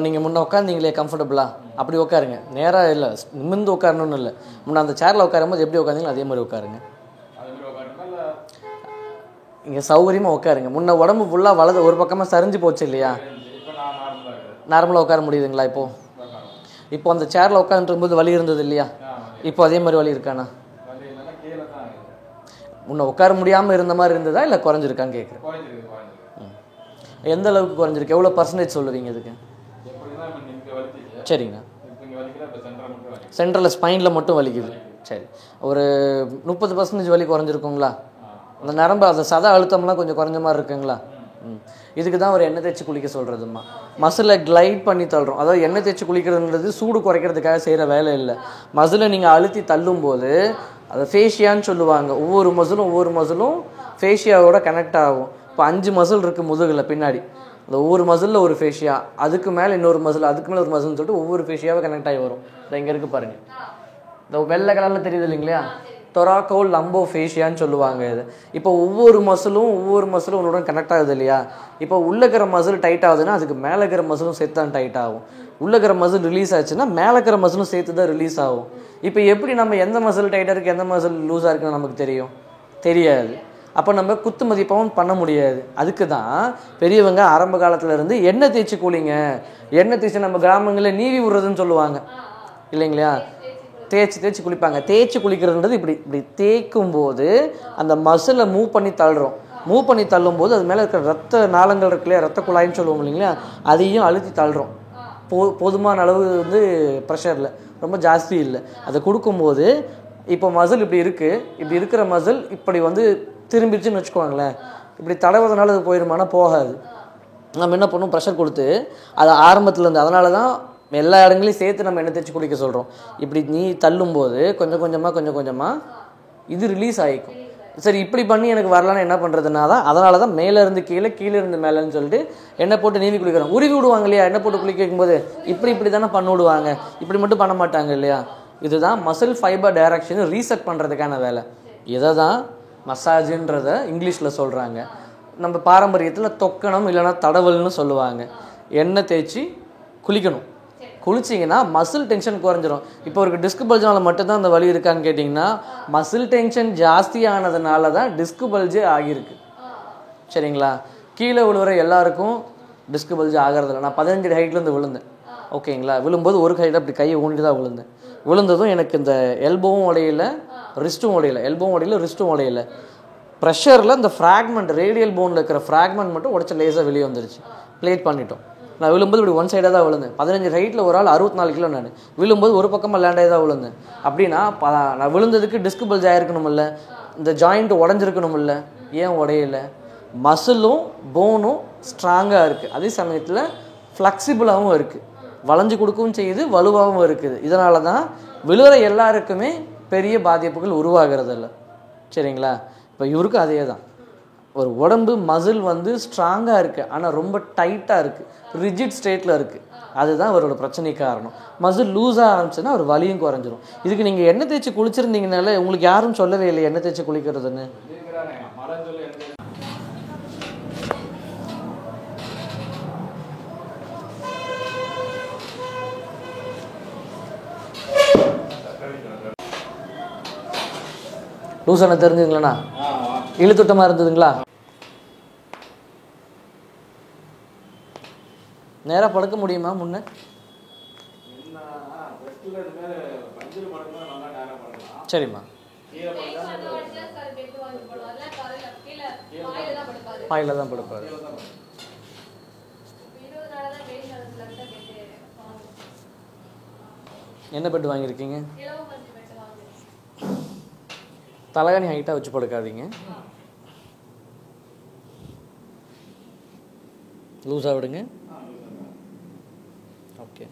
நீங்கள் முன்னே உட்காந்தீங்களே கம்ஃபர்டபுளாக, அப்படி உட்காருங்க. நேராக இல்லை, நிமிர்ந்து உட்காரணும்னு இல்லை. முன்னே அந்த சேரில் உட்காரும்போது எப்படி உட்காந்தீங்களோ அதே மாதிரி உட்காருங்க. இங்கே சௌகரியமாக உட்காருங்க. முன்ன உடம்பு ஃபுல்லாக வலது ஒரு பக்கமாக சரிஞ்சு போச்சு இல்லையா, நார்மலாக உட்கார முடியுதுங்களா? இப்போ அந்த சேரில் உட்காந்துருக்கும்போது வலி இருந்தது இல்லையா, இப்போ அதே மாதிரி வலி இருக்காண்ணா? முன்ன உட்கார முடியாமல் இருந்த மாதிரி இருந்ததா இல்லை குறைஞ்சிருக்கான்னு கேட்குறேன். எந்த அளவுக்கு குறைஞ்சிருக்கு, எவ்வளோ பர்சன்டேஜ் சொல்லுவீங்க இதுக்கு? சரிங்கண்ணா, சென்ட்ரலில் ஸ்பைனில் மட்டும் வலிக்குது. சரி, ஒரு 30% வலி குறைஞ்சிருக்குங்களா? அந்த நரம்பு அந்த சத அழுத்தம்லாம் கொஞ்சம் குறைஞ்ச மாதிரி இருக்குங்களா? இதுக்கு தான் ஒரு எண்ணெய் தேய்ச்சி குளிக்க சொல்கிறதுமா. மசிலை கிளைட் பண்ணி தள்ளுறோம். அதாவது எண்ணெய் தேய்ச்சி குளிக்கிறதுன்றது சூடு குறைக்கிறதுக்காக செய்கிற வேலை இல்லை. மசிலை நீங்கள் அழுத்தி தள்ளும்போது அதை ஃபேஷியான்னு சொல்லுவாங்க. ஒவ்வொரு மசிலும் ஃபேஷியாவோட கனெக்ட் ஆகும். இப்போ 5 மசில் இருக்குது முதுகில் பின்னாடி. அந்த ஒவ்வொரு மசிலில் ஒரு ஃபேஷியா, அதுக்கு மேலே இன்னொரு மசில், அதுக்கு மேலே ஒரு மசில்னு சொல்லிட்டு ஒவ்வொரு ஃபேஷியாவை கனெக்ட் ஆகி வரும். இதை இங்கே இருக்குது பாருங்கள், இந்த வெள்ளை கலரில் தெரியுது இல்லைங்களா, தொராக்கோல் லம்போ ஃபேஷியான்னு சொல்லுவாங்க இது. இப்போ ஒவ்வொரு மசிலும் உன்னோட கனெக்ட் ஆகுது இல்லையா. இப்போ உள்ளக்கிற மசில் டைட் ஆகுதுன்னா அதுக்கு மேலே இருக்கிற மசிலும் சேர்த்து தான் டைட் ஆகும். உள்ளக்கிற மசில் ரிலீஸ் ஆச்சுன்னா மேலே இருக்கிற மசிலும் சேர்த்து தான் ரிலீஸ் ஆகும். இப்போ எப்படி நம்ம எந்த மசில் டைட்டாக இருக்குது எந்த மசில் லூஸாக இருக்குன்னு நமக்கு தெரியாது. அப்போ நம்ம குத்து மதிப்பாகவும் பண்ண முடியாது. அதுக்கு தான் பெரியவங்க ஆரம்ப காலத்தில் இருந்து எண்ணெய் தேய்ச்சி குளிங்க. எண்ணெய் தேய்ச்சி நம்ம கிராமங்களில் நீவி விடுறதுன்னு சொல்லுவாங்க இல்லைங்களா. தேய்ச்சி குளிப்பாங்க. தேய்ச்சி குளிக்கிறதுன்றது இப்படி தேய்க்கும் போது அந்த மசிலை மூவ் பண்ணி தள்ளும்போது அது மேலே இருக்கிற ரத்த நாளங்கள் இருக்கு இல்லையா, ரத்த குழாயின்னு சொல்லுவோம் இல்லைங்களா, அதையும் அழுத்தி தள்ளுறோம். போதுமான அளவு வந்து ப்ரெஷரில், ரொம்ப ஜாஸ்தி இல்லை. அதை கொடுக்கும்போது இப்போ மசில் இப்படி இருக்கிற மசில் இப்படி வந்து திரும்பிடுச்சுன்னு வச்சுக்கோங்களேன். இப்படி தடவதனால அது போயிடுமானா போகாது. நம்ம என்ன பண்ணுவோம், ப்ரெஷர் கொடுத்து அது ஆரம்பத்துலேருந்து, அதனால தான் எல்லா இடங்களையும் சேர்த்து நம்ம எண்ணெய் தேய்ச்சி குளிக்க சொல்கிறோம். இப்படி நீ தள்ளும்போது கொஞ்சம் கொஞ்சமாக இது ரிலீஸ் ஆகிக்கும். சரி, இப்படி பண்ணி எனக்கு வரலான்னு என்ன பண்ணுறதுனா தான், அதனால தான் மேலேருந்து கீழே இருந்து மேலேன்னு சொல்லிட்டு எண்ணெய் போட்டு நீவி குளிக்கிறோம். உருவி விடுவாங்க இல்லையா, எண்ணெய் போட்டு குளிக்க வைக்கும்போது இப்படி தானே பண்ணி விடுவாங்க, இப்படி மட்டும் பண்ண மாட்டாங்க இல்லையா. இதுதான் மசில் ஃபைபர் டைரக்ஷன் ரீசெட் பண்ணுறதுக்கான வேலை. இதை தான் மசாஜுன்றதை இங்கிலீஷில் சொல்கிறாங்க. நம்ம பாரம்பரியத்தில் தொக்கணும் இல்லைன்னா தடவல்னு சொல்லுவாங்க. எண்ணெய் தேய்ச்சி குளிக்கணும். குளிச்சிங்கன்னா மசில் டென்ஷன் குறைஞ்சிரும். இப்போ ஒரு டிஸ்க் பல்ஜால் மட்டும்தான் அந்த வலி இருக்கான்னு கேட்டிங்கன்னா, மசில் டென்ஷன் ஜாஸ்தியானதுனால தான் டிஸ்க் பல்ஜே ஆகியிருக்கு. சரிங்களா? கீழே விழுவுற எல்லாருக்கும் டிஸ்க் பல்ஜ் ஆகிறதில்ல. நான் 15 அடி ஹைட்லேருந்து விழுந்தேன். ஓகேங்களா? விழும்போது ஒரு கையில் அப்படி கையை ஊண்டி தான் விழுந்தேன். விழுந்ததும் எனக்கு இந்த எல்போவும் உடையில, ரிஸ்ட்டும் உடையில, எல்போவும் உடையில, ரிஸ்ட்டும் உடையில. ப்ரெஷரில் இந்த ஃப்ராக்மெண்ட், ரேடியல் போனில் இருக்கிற ஃப்ராக்மெண்ட் மட்டும் உடச்சி லேசாக வெளியே வந்துருச்சு. பிளேட் பண்ணிட்டோம். நான் விழும்போது இப்படி ஒன் சைடாக தான் விழுந்தேன். 15 ஹைட்டில் ஒரு ஆள் 64 கிலோ. நான் விழும்போது ஒரு பக்கமாக லேண்டாகி தான் விழுந்தேன். அப்படின்னா நான் விழுந்ததுக்கு டிஸ்க் பல்ஜ் ஆகிருக்கணுமில்ல, இந்த ஜாயிண்ட் உடஞ்சிருக்கணுமில்ல, ஏன் உடையலை? மசிலும் போனும் ஸ்ட்ராங்காக இருக்குது, அதே சமயத்தில் ஃப்ளெக்சிபிளாகவும் இருக்குது, வளைஞ்சு கொடுக்கவும் செய்யுது, வலுவாகவும் இருக்குது. இதனால தான் விழுகிற எல்லாருக்குமே பெரிய பாதிப்புகள் உருவாகிறது இல்லை. சரிங்களா? இப்போ இவருக்கும் அதே தான். ஒரு உடம்பு மசில் வந்து ஸ்ட்ராங்காக இருக்குது, ஆனால் ரொம்ப டைட்டாக இருக்குது, ரிஜிட் ஸ்டேட்டில் இருக்குது. அதுதான் அவரோட பிரச்சனைக்கு காரணம். மசில் லூஸாக ஆரம்பிச்சுன்னா அவர் வலியும் குறைஞ்சிரும். இதுக்கு நீங்கள் எண்ணெய் தேய்ச்சி குளிச்சிருந்தீங்கனால உங்களுக்கு யாரும் சொல்லவே இல்லை எண்ணெய் தேய்ச்சி குளிக்கிறதுன்னு. லூசான தெரிஞ்சுங்களா? இழுத்துட்டமாக இருந்ததுங்களா? நேராக படுக்க முடியுமா? முன்ன சரிம்மா. பாயில தான் படுப்பாரு. என்ன பெட் வாங்கியிருக்கீங்க? தலகாணி ஹைட்டாக வச்சு படுக்காதீங்க, லூஸாக விடுங்க. ஓகே.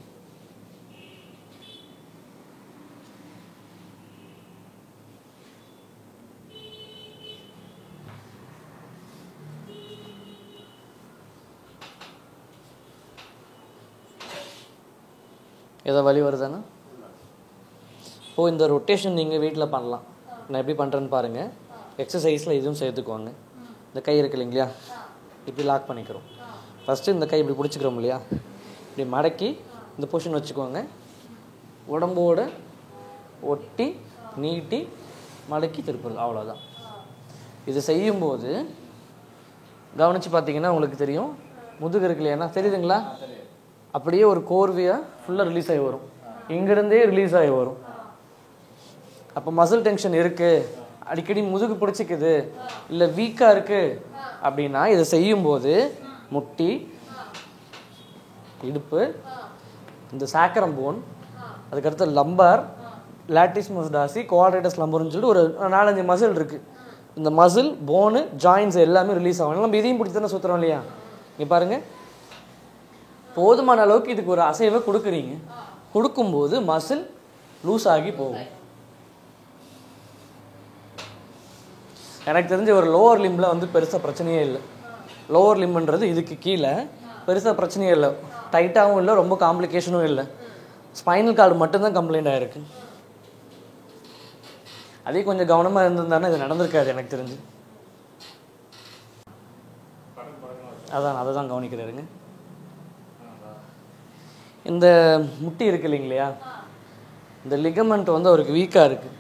ஏதோ வலி வருதானே? இப்போது இந்த ரொட்டேஷன் நீங்கள் வீட்டில் பண்ணலாம். நான் எப்படி பண்ணுறேன்னு பாருங்கள். எக்ஸசைஸில் இதுவும் சேர்த்துக்குவாங்க. இந்த கை இருக்கு இல்லைங்களா, இப்படி லாக் பண்ணிக்கிறோம். ஃபஸ்ட்டு இந்த கை இப்படி பிடிச்சிக்கிறோம் இல்லையா, இப்படி மடக்கி இந்த பொசிஷன் வச்சுக்குவாங்க. உடம்போடு ஒட்டி நீட்டி மடக்கி திருப்புறது, அவ்வளோதான். இது செய்யும்போது கவனித்து பார்த்தீங்கன்னா உங்களுக்கு தெரியும், முதுகு இருக்கு இல்லையா, தெரியுதுங்களா? அப்படியே ஒரு கோர்வையாக ஃபுல்லாக ரிலீஸ் ஆகி வரும், இங்கிருந்தே ரிலீஸ் ஆகி வரும். அப்போ மசில் டென்ஷன் இருக்குது, அடிக்கடி முதுகு பிடிச்சிக்குது, இல்லை வீக்காக இருக்குது அப்படின்னா இதை செய்யும்போது முட்டி, இடுப்பு, இந்த சாக்கரம் போன், அதுக்கடுத்து லம்பார், லாட்டிஸ்மஸ் டாசி, குவாட்ரேட்டஸ் லம்பர்னு சொல்லிட்டு ஒரு 4-5 மசில் இருக்குது. இந்த மசில், போனு, ஜாயின்ஸ் எல்லாமே ரிலீஸ் ஆகும். நம்ம இதையும் பிடிச்சி தானே சுற்றுறோம் இல்லையா? இங்கே பாருங்கள், போதுமான அளவுக்கு இதுக்கு ஒரு அசைவை கொடுக்குறீங்க. கொடுக்கும்போது மசில் லூஸ் ஆகி போகும். எனக்கு தெரிஞ்ச ஒரு லோவர் லிம்பில் வந்து பெருசாக பிரச்சனையே இல்லை. லோவர் லிம்புன்றது இதுக்கு கீழே பெருசாக பிரச்சனையே இல்லை, டைட்டாகவும் இல்லை, ரொம்ப காம்ப்ளிகேஷனும் இல்லை. ஸ்பைனல் கார்டு மட்டும்தான் கம்ப்ளைண்ட் ஆகிருக்கு. அதே கொஞ்சம் கவனமாக இருந்திருந்தானே இது நடந்திருக்காது எனக்கு தெரிஞ்சு. அதை தான் கவனிக்கிறாருங்க. இந்த முட்டி இருக்கு இல்லைங்களா, இந்த லிகமெண்ட் வந்து அவருக்கு வீக்காக இருக்குது.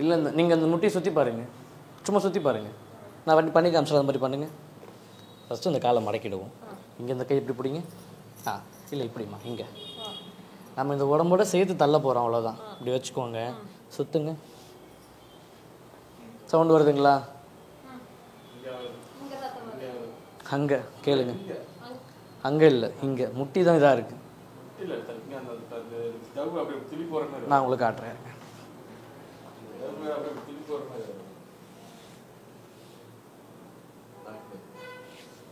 இல்லை, நீங்கள் அந்த முட்டியை சுற்றி பாருங்கள், சும்மா சுற்றி பாருங்கள். நான் வண்டி பண்ணி காமிச்சல அந்த மாதிரி பண்ணுங்கள். ஃபஸ்ட்டு இந்த காலை மடக்கிடுவோம். இங்கே இந்த கை இப்படி பிடிங்க. இல்லை இப்படிம்மா, இங்கே நம்ம இந்த உடம்போட சேர்த்து தள்ள போகிறோம், அவ்வளோதான். இப்படி வச்சுக்கோங்க, சுற்றுங்க. சவுண்டு வருதுங்களா? அங்கே கேளுங்க, அங்கே இல்லை, இங்கே முட்டி தான் இதாக இருக்குது. நான் உங்களுக்கு காட்டுறேன்.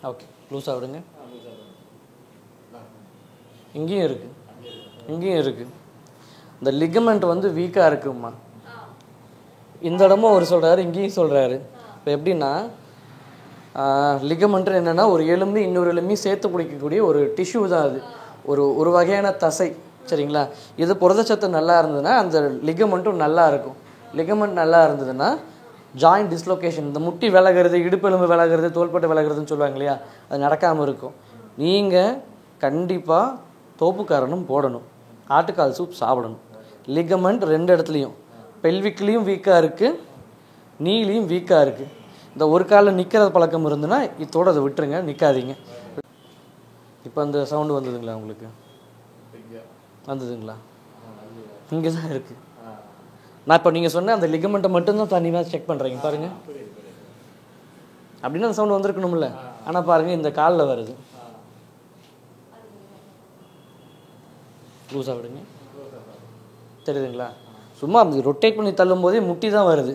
ஓகே, லூஸாக விடுங்க. இங்கேயும் இருக்குது, இங்கேயும் இருக்குது. இந்த லிகமெண்ட் வந்து வீக்காக இருக்குமா, இந்த இடமும் அவர் சொல்கிறாரு, இங்கேயும் சொல்கிறாரு. இப்போ எப்படின்னா, லிகமெண்ட் என்னென்னா ஒரு எலும்பு இன்னொரு எலும்பையும் சேர்த்து பிடிக்கக்கூடிய ஒரு டிஷ்யூ தான் அது, ஒரு வகையான தசை. சரிங்களா? இது புரதச்சத்து நல்லா இருந்ததுன்னா அந்த லிகமெண்ட்டும் நல்லா இருக்கும். லிகமெண்ட் நல்லா இருந்ததுன்னா ஜாயிண்ட் டிஸ்லொகேஷன், இந்த முட்டி விலகிறது, இடுப்பெலும்பு விலகிறது, தோள்பட்டை விலகிறதுன்னு சொல்லுவாங்க இல்லையா, அது நடக்காமல் இருக்கும். நீங்கள் கண்டிப்பாக தோப்புக்காரணம் போடணும், ஆட்டுக்கால் சூப் சாப்பிடணும். லிகமெண்ட் 2 இடத்துலையும், பெல்விக்லேயும் வீக்காக இருக்குது, நீலையும் வீக்காக இருக்குது. இந்த ஒரு காலில் நிற்கிற பழக்கம் இருந்துன்னா இதோட அதை விட்டுருங்க, நிற்காதீங்க. இப்போ அந்த சவுண்டு வந்ததுங்களா உங்களுக்கு? வந்ததுங்களா? இங்கே தான் இருக்குது. நான் இப்போ நீங்கள் சொன்ன அந்த லிகமெண்ட்டை மட்டும்தான் தனியாக செக் பண்ணுறீங்க பாருங்கள். அப்படின்னா அந்த சவுண்டு வந்திருக்கணும்ல. ஆனால் பாருங்கள் இந்த காலில் வருது. லூஸாக விடுங்க, தெரியுதுங்களா? சும்மா அப்படி ரொட்டேட் பண்ணி தள்ளும் போதே முட்டி தான் வருது.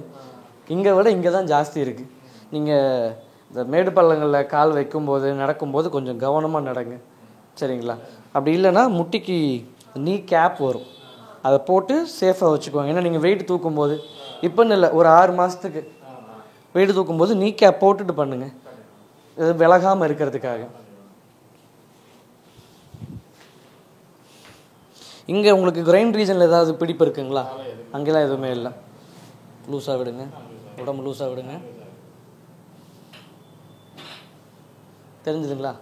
இங்கே விட இங்கே தான் ஜாஸ்தி இருக்குது. நீங்கள் இந்த மேடு பள்ளங்களில் கால் வைக்கும்போது நடக்கும்போது கொஞ்சம் கவனமாக நடங்க, சரிங்களா? அப்படி இல்லைன்னா முட்டிக்கு நீ கேப் வரும், அதை போட்டு சேஃபாக வச்சுக்குவாங்க. ஏன்னா நீங்கள் வெயிட் தூக்கும்போது, இப்போன்னு இல்லை, ஒரு 6 மாதத்துக்கு வெயிட் தூக்கும்போது நீ கேப் போட்டுட்டு பண்ணுங்கள், இது விலகாமல் இருக்கிறதுக்காக. இங்கே உங்களுக்கு கிரைண்ட் ரீஜனில் ஏதாவது பிடிப்பு இருக்குங்களா? அங்கெல்லாம் எதுவுமே இல்லை. லூஸாக விடுங்க, உடம்பு லூஸாக விடுங்க. தெரிஞ்சுதுங்களா?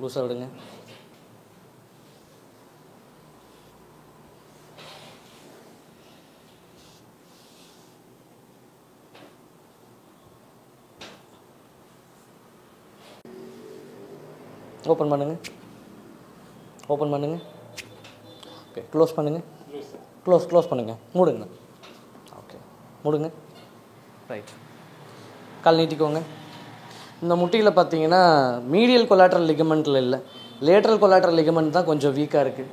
லூஸாக விடுங்க. ஓப்பன் பண்ணுங்க, ஓப்பன் பண்ணுங்க. ஓகே, க்ளோஸ் பண்ணுங்க, க்ளோஸ் பண்ணுங்க, மூடுங்க. ஓகே, மூடுங்க. ரைட், கால் நீட்டிக்கோங்க. இந்த முட்டியில் பார்த்தீங்கன்னா மீடியல் கொலாட்ரல் லிகமெண்ட்டில் இல்லை, லேட்ரல் கொலாட்ரல் லிகமெண்ட் தான் கொஞ்சம் வீக்காக இருக்குது.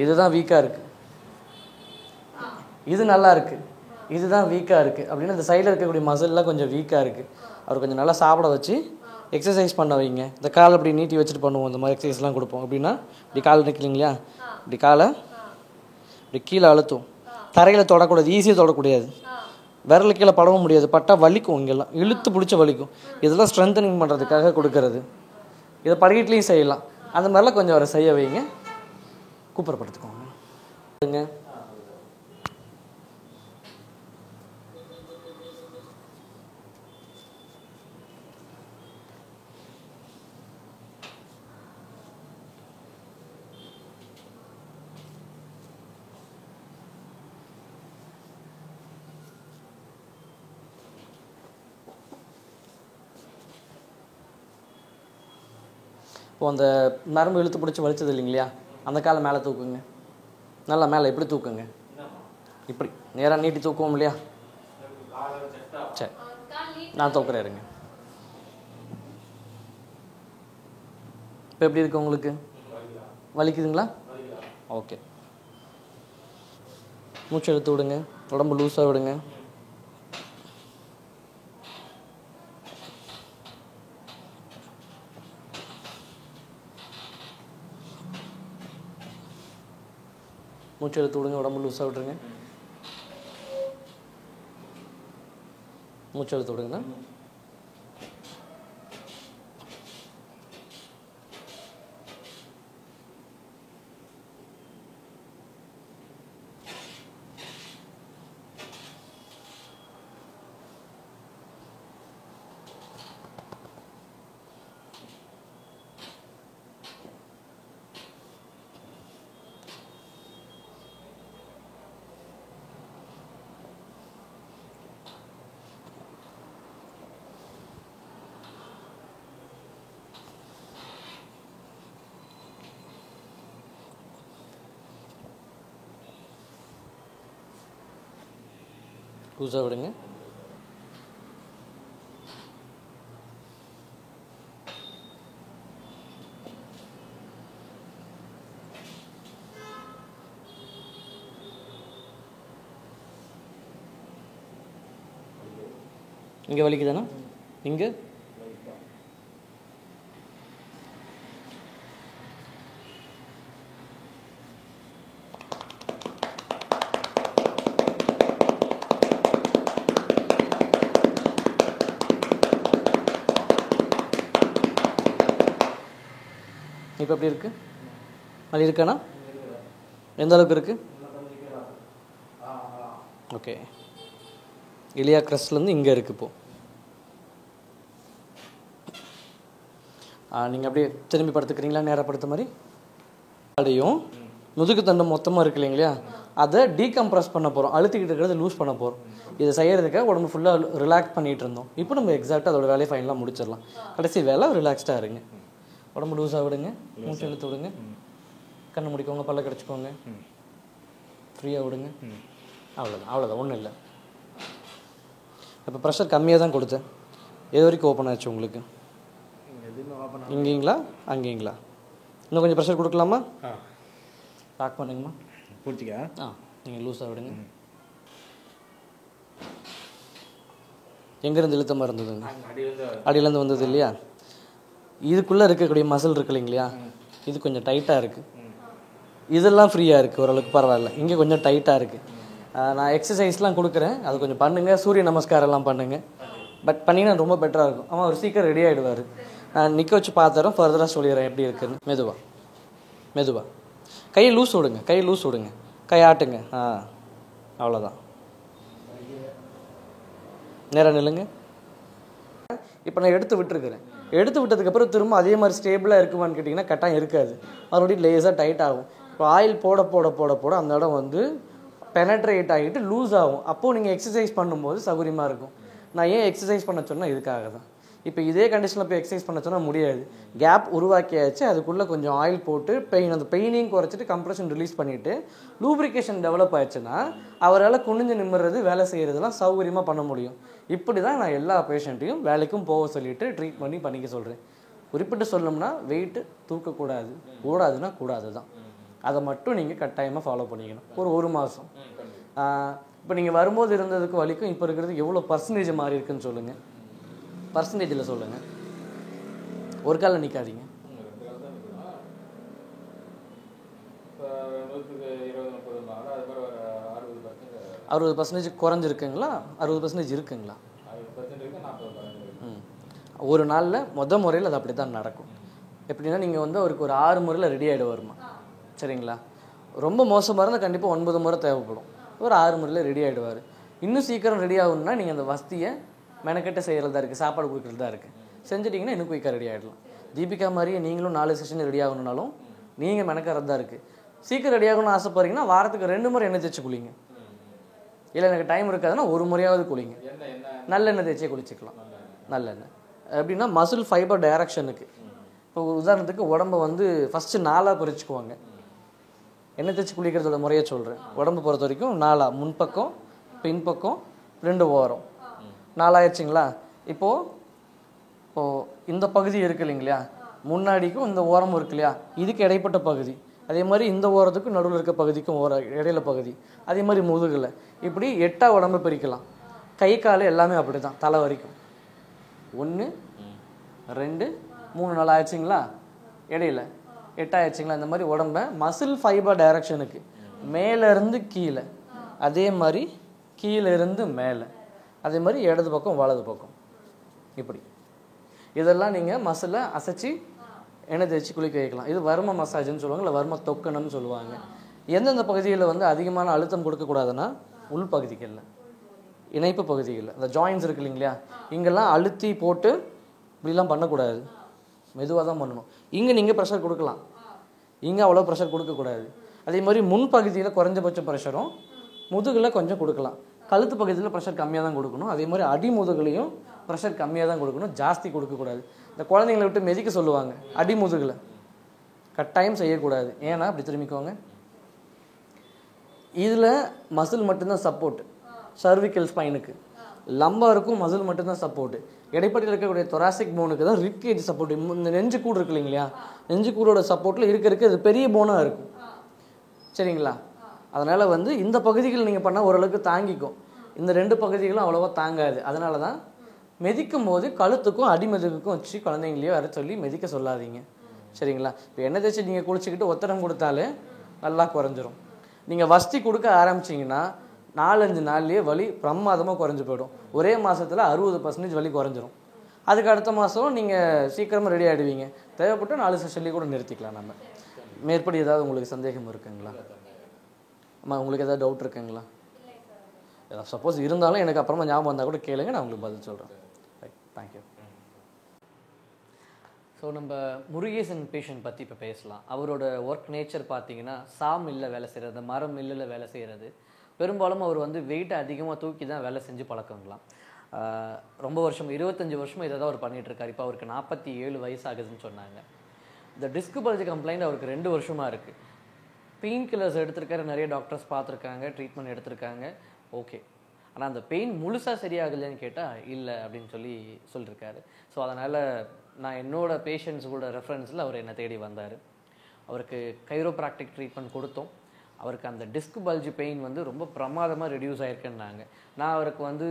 இதுதான் வீக்காக இருக்குது, இது நல்லா இருக்குது, இதுதான் வீக்காக இருக்குது. அப்படின்னா இந்த சைடில் இருக்கக்கூடிய மசில்லாம் கொஞ்சம் வீக்காக இருக்குது. அவர் கொஞ்சம் நல்லா சாப்பிட வச்சு எக்ஸசைஸ் பண்ண வைங்க. இந்த கால் அப்படி நீட்டி வச்சுட்டு பண்ணுவோம், இந்த மாதிரி எக்ஸசைஸ்லாம் கொடுப்போம். அப்படின்னா இப்படி கால் நிற்கலிங்களா, இப்படி காலை இப்படி கீழே அழுத்தும். தரையில் தொடக்கூடாது, ஈஸியாக தொடக்கூடாது, விரல் கீழே படவும் முடியாது, பட்டா வலிக்கும், இங்கெல்லாம் இழுத்து பிடிச்ச வலிக்கும். இதெல்லாம் ஸ்ட்ரென்தனிங் பண்ணுறதுக்காக கொடுக்கறது. இதை படிக்கட்டுலேயும் செய்யலாம். அந்த மாதிரிலாம் கொஞ்சம் அவரை செய்ய வைங்க, கூப்பிடப்படுத்துக்கோங்க. இப்போ அந்த நரம்பு இழுத்து பிடிச்சி வலிச்சது இல்லைங்களா, அந்த காலை மேலே தூக்குங்க, நல்லா மேலே இப்படி தூக்குங்க, இப்படி நேராக நீட்டி தூக்குவோம் இல்லையா. சரி, நான் தூக்குறேன், இருங்க. இப்போ எப்படி இருக்கு உங்களுக்கு? வலிக்குதுங்களா? ஓகே, மூச்சு எடுத்து விடுங்க, உடம்பு லூஸாக விடுங்க. மூச்சு எடுத்து விடுங்க, உடம்பு லூஸாக விட்டுருங்க. மூச்சு எடுத்து விடுங்கண்ணா. லூஸாக விடுங்க. இங்கே வலிக்குதாண்ணா? இங்கே இப்போ எப்படி இருக்குது? வலி இருக்காண்ணா? எந்த அளவுக்கு இருக்குது? ஓகே, இலியா கிரஸ்ட்லேருந்து இங்கே இருக்குது இப்போது. நீங்கள் அப்படியே திரும்பி படுத்துக்கிறீங்களா? நேராக படுத்த மாதிரி அடையும் முதுகு தண்டம் மொத்தமாக இருக்கு இல்லைங்களா, அதை டீகம்ப்ரஸ் பண்ண போகிறோம். அழுத்திக்கிட்டு இருக்கிறத லூஸ் பண்ண போகிறோம். இதை செய்கிறதுக்காக உடம்பு ஃபுல்லாக ரிலாக்ஸ் பண்ணிகிட்டு இருந்தோம். இப்போ நம்ம எக்ஸாக்டாக அதோட வேலையை ஃபைனலாக முடிச்சிடலாம். கடைசி வேலை ரிலாக்ஸ்டாக இருங்க. உடம்பு லூஸாக விடுங்க, மூச்சு இழுத்து விடுங்க, கண்ணை முடிக்கோங்க, பல்ல கிடச்சிக்கோங்க, ஃப்ரீயாக விடுங்க. அவ்வளோதான் ஒன்றும் இல்லை. இப்போ ப்ரெஷர் கம்மியாக தான் கொடுத்தேன். எது வரைக்கும் ஓப்பன் ஆச்சு உங்களுக்கு? இங்கேங்களா அங்கேங்களா? இன்னும் கொஞ்சம் ப்ரெஷர் கொடுக்கலாமா? லாக் பண்ணுங்கம்மா. பிடிச்சிக்க. நீங்கள் லூஸாக விடுங்க. எங்கேருந்து இழுத்தமாக இருந்ததுங்க? அடியிலேருந்து வந்தது இல்லையா? இதுக்குள்ளே இருக்கக்கூடிய மசில் இருக்கு இல்லைங்களா, இது கொஞ்சம் டைட்டாக இருக்குது. இதெல்லாம் ஃப்ரீயாக இருக்குது, ஓரளவுக்கு பரவாயில்ல. இங்கே கொஞ்சம் டைட்டாக இருக்குது. நான் எக்ஸசைஸ்லாம் கொடுக்குறேன், அது கொஞ்சம் பண்ணுங்கள். சூரிய நமஸ்காரம்லாம் பண்ணுங்கள். பட் பண்ணிங்கன்னா ரொம்ப பெட்டராக இருக்கும். அவன் ஒரு சீக்கிரம் ரெடி ஆகிடுவார். நான் நிற்க வச்சு பார்த்துறேன், ஃபர்தராக சொல்லிடுறேன் எப்படி இருக்குன்னு. மெதுவாக கையை லூஸ் விடுங்க, கை ஆட்டுங்க. அவ்வளோதான். நேராக நில்லுங்க. இப்போ நான் எடுத்து விட்டுருக்குறேன். எடுத்து விட்டதுக்கப்புறம் திரும்ப அதே மாதிரி ஸ்டேபிளாக இருக்குமான்னு கேட்டிங்கன்னா கட்டாயம் இருக்காது. மறுபடியும் லேஸாக டைட் ஆகும். இப்போ ஆயில் போட போட போட போட அந்த இடம் வந்து பெனட்ரேட் ஆகிட்டு லூஸ் ஆகும். அப்போது நீங்கள் எக்ஸசைஸ் பண்ணும்போது சௌகரியமாக இருக்கும். நான் ஏன் எக்ஸசைஸ் பண்ண சொன்னால் இதுக்காக தான். இப்போ இதே கண்டிஷனில் போய் எக்ஸசைஸ் பண்ண சொன்னால் முடியாது. கேப் உருவாக்கியாச்சு, அதுக்குள்ளே கொஞ்சம் ஆயில் போட்டு அந்த பெயினையும் குறைச்சிட்டு கம்ப்ரெஷன் ரிலீஸ் பண்ணிவிட்டு லூப்ரிகேஷன் டெவலப் ஆயிடுச்சுன்னா அவரால் குனிஞ்சு நிமிடுறது, வேலை செய்கிறதுலாம் சௌகரியமாக பண்ண முடியும். இப்படி தான் நான் எல்லா பேஷண்ட்டையும் வேலைக்கும் போக சொல்லிவிட்டு ட்ரீட் பண்ணிக்க சொல்கிறேன். குறிப்பிட்டு சொல்லணும்னா வெயிட்டு தூக்கக்கூடாது, கூடாதுன்னா கூடாது தான். அதை மட்டும் நீங்கள் கட்டாயமாக ஃபாலோ பண்ணிக்கணும். ஒரு மாதம். இப்போ நீங்கள் வரும்போது இருந்ததுக்கு வலிக்கும் இப்போ இருக்கிறதுக்கு எவ்வளோ பர்சன்டேஜ் மாறி இருக்குன்னு சொல்லுங்கள். பர்சன்டேஜில் சொல்லுங்கள். ஒரு காலில் நிற்காதீங்க. 60% குறைஞ்சிருக்குங்களா? 60% இருக்குங்களா? ஒரு நாளில் முறையில் அது அப்படி தான் நடக்கும். எப்படின்னா நீங்கள் வந்து அவருக்கு ஒரு 6 முறையில் ரெடி ஆகிட வருமா, சரிங்களா? ரொம்ப மோசமாக இருந்தால் கண்டிப்பாக 9 முறை தேவைப்படும். ஒரு 6 முறையில் ரெடி ஆகிடுவார். இன்னும் சீக்கிரம் ரெடி ஆகணும்னா நீங்கள் அந்த வசதியை மெனக்கெட்ட செய்கிறதா இருக்குது, சாப்பாடு கொடுக்குறதா இருக்குது. செஞ்சுட்டிங்கன்னா இன்னும் குயிக்காக ரெடி ஆகிடலாம். தீபிகா மாதிரியே நீங்களும் 4 செஷன் ரெடி ஆகணுன்னாலும் நீங்கள் மெனக்கறதா இருக்குது. சீக்கிரம் ரெடி ஆகணும்னு ஆசைப்படுறீங்கன்னா வாரத்துக்கு 2 முறை எண்ணெய் தேய்ச்சி குளிங்க. இல்லை எனக்கு டைம் இருக்காதுன்னா 1 முறையாவது குளிங்க. நல்லெண்ணெய் தேய்ச்சியே குளிச்சிக்கலாம். நல்லெண்ணெய் எப்படின்னா மசில் ஃபைபர் டைரக்ஷனுக்கு. இப்போ உதாரணத்துக்கு உடம்பை வந்து ஃபஸ்ட்டு 4ஆக பிரிச்சுக்குவாங்க. எண்ணெய் தேய்ச்சி குளிக்கிறதோட முறையை சொல்கிறேன். உடம்பு பொறுத்த வரைக்கும் 4ஆக, முன்பக்கம், பின்பக்கம், 2 ஓரம். 4 ஆயிடுச்சிங்களா? இப்போது இந்த பகுதி இருக்கு இல்லைங்களா, முன்னாடிக்கும் இந்த ஓரமும் இருக்கு இல்லையா, இதுக்கு இடைப்பட்ட பகுதி. அதே மாதிரி இந்த ஓரத்துக்கும் நடுவில் இருக்க பகுதிக்கும் இடையில பகுதி. அதே மாதிரி முதுகில் இப்படி 8ஆக உடம்பு பிரிக்கலாம். கை கால் எல்லாமே அப்படி தான், தலை வரைக்கும். 1 2 3 4 ஆயிடுச்சிங்களா? இடையில 8 ஆயிடுச்சிங்களா? இந்த மாதிரி உடம்பை மசில் ஃபைபர் டைரக்ஷனுக்கு மேலேருந்து கீழே, அதே மாதிரி கீழே இருந்து மேலே, அதே மாதிரி இடது பக்கம் வலது பக்கம், இப்படி இதெல்லாம் நீங்கள் மசிலை அசைச்சி எண்ணெய் தேய்ச்சி குளிக்க வைக்கலாம். இது வர்ம மசாஜ்னு சொல்லுவாங்க, இல்லை வர்ம தொக்கணம்னு சொல்லுவாங்க. எந்தெந்த பகுதியில் வந்து அதிகமான அழுத்தம் கொடுக்கக்கூடாதுன்னா உள் பகுதிகளில், இணைப்பு பகுதிகளில், அந்த ஜாயின்ஸ் இருக்கு இல்லைங்களா, இங்கெல்லாம் அழுத்தி போட்டு இப்படிலாம் பண்ணக்கூடாது. மெதுவாக தான் பண்ணணும். இங்கே நீங்கள் ப்ரெஷர் கொடுக்கலாம், இங்கே அவ்வளோ ப்ரெஷர் கொடுக்கக்கூடாது. அதே மாதிரி முன்பகுதியில் குறைஞ்சபட்ச ப்ரெஷரும், முதுகில் கொஞ்சம் கொடுக்கலாம். கழுத்து பகுதியில் ப்ரெஷர் கம்மியாக தான் கொடுக்கணும். அதே மாதிரி அடி முதுகுலையும் ப்ரெஷர் கம்மியாக தான் கொடுக்கணும், ஜாஸ்தி கொடுக்கக்கூடாது. இந்த குழந்தைங்களை விட்டு மிதிக்க சொல்லுவாங்க, அடி முதுகில் கட்டாயம் செய்யக்கூடாது. ஏன்னா அப்படி திரும்பிக்கோங்க. இதில் மசில் மட்டும்தான் சப்போர்ட், சர்விக்கல் ஸ்பைனுக்கு. லம்பாருக்கும் மசில் மட்டும்தான் சப்போர்ட். இடைப்பட்டியில் இருக்கக்கூடிய தொராசிக் போனுக்கு தான் ரிப் கேஜ் சப்போர்ட். இந்த நெஞ்சு கூடு இருக்கு இல்லைங்களா, நெஞ்சு கூடோட சப்போர்ட்டில் இருக்க இது பெரிய போனாக இருக்கும், சரிங்களா? அதனால் வந்து இந்த பகுதிகள் நீங்கள் பண்ணால் ஓரளவுக்கு தாங்கிக்கும். இந்த 2 பகுதிகளும் அவ்வளோவா தாங்காது. அதனால தான் மெதிக்கும் போது கழுத்துக்கும் அடிமெதுக்குக்கும் வச்சு குழந்தைங்களையோ வர சொல்லி மெதிக்க சொல்லாதீங்க, சரிங்களா? இப்போ எண்ணெய் தேய்ச்சி நீங்கள் குளிச்சுக்கிட்டு ஒத்தடம் கொடுத்தாலே நல்லா குறைஞ்சிரும். நீங்கள் வசதி கொடுக்க ஆரம்பிச்சிங்கன்னா 4-5 நாள்லேயே வலி பிரமாதமாக குறைஞ்சி போயிடும். ஒரே மாதத்தில் 60% வலி குறைஞ்சிரும். அதுக்கு அடுத்த மாதம் நீங்கள் சீக்கிரமாக ரெடி ஆகிடுவீங்க. தேவைப்பட்டு 4 செஷன்லேயே கூட நிறுத்திக்கலாம். நம்ம மேற்படி ஏதாவது உங்களுக்கு சந்தேகம் இருக்குங்களா? ஆமாம், உங்களுக்கு ஏதாவது டவுட் இருக்குங்களா? சப்போஸ் இருந்தாலும் எனக்கு அப்புறமா ஞாபகம் வந்தால் கூட கேளுங்க, நான் உங்களுக்கு பதில் சொல்கிறேன். Right, thank you. ஸோ நம்ம முருகேசன் பேஷண்ட் பற்றி இப்போ பேசலாம். அவரோட ஒர்க் நேச்சர் பார்த்தீங்கன்னா மில்லில் வேலை செய்கிறது, மரம் மில்லில் வேலை செய்கிறது. பெரும்பாலும் அவர் வந்து வெயிட்டை அதிகமாக தூக்கி தான் வேலை செஞ்சு பழக்கங்களாம். ரொம்ப வருஷம் 25 வருஷமாக இதை தான் அவர் பண்ணிகிட்ருக்காரு. இப்போ அவருக்கு 47 வயசு ஆகுதுன்னு சொன்னாங்க. இந்த டிஸ்க் பல்ஜ் கம்ப்ளைண்ட் அவருக்கு 2 வருஷமாக இருக்குது. பெயின் கில்லர்ஸ் எடுத்திருக்காரு, நிறைய டாக்டர்ஸ் பார்த்துருக்காங்க, ட்ரீட்மெண்ட் எடுத்திருக்காங்க, ஓகே. ஆனால் அந்த பெயின் முழுசாக சரியாகலைன்னு கேட்டால் இல்லை அப்படின்னு சொல்லியிருக்காரு. ஸோ அதனால் நான் என்னோட பேஷண்ட்ஸோட ரெஃபரன்ஸில் அவர் என்னை தேடி வந்தார். அவருக்கு கைரோப்ராக்டிக் ட்ரீட்மெண்ட் கொடுத்தோம். அவருக்கு அந்த டிஸ்க் பல்ஜ் பெயின் வந்து ரொம்ப பிரமாதமாக ரெடியூஸ் ஆகிருக்குன்னாங்க. நான் அவருக்கு வந்து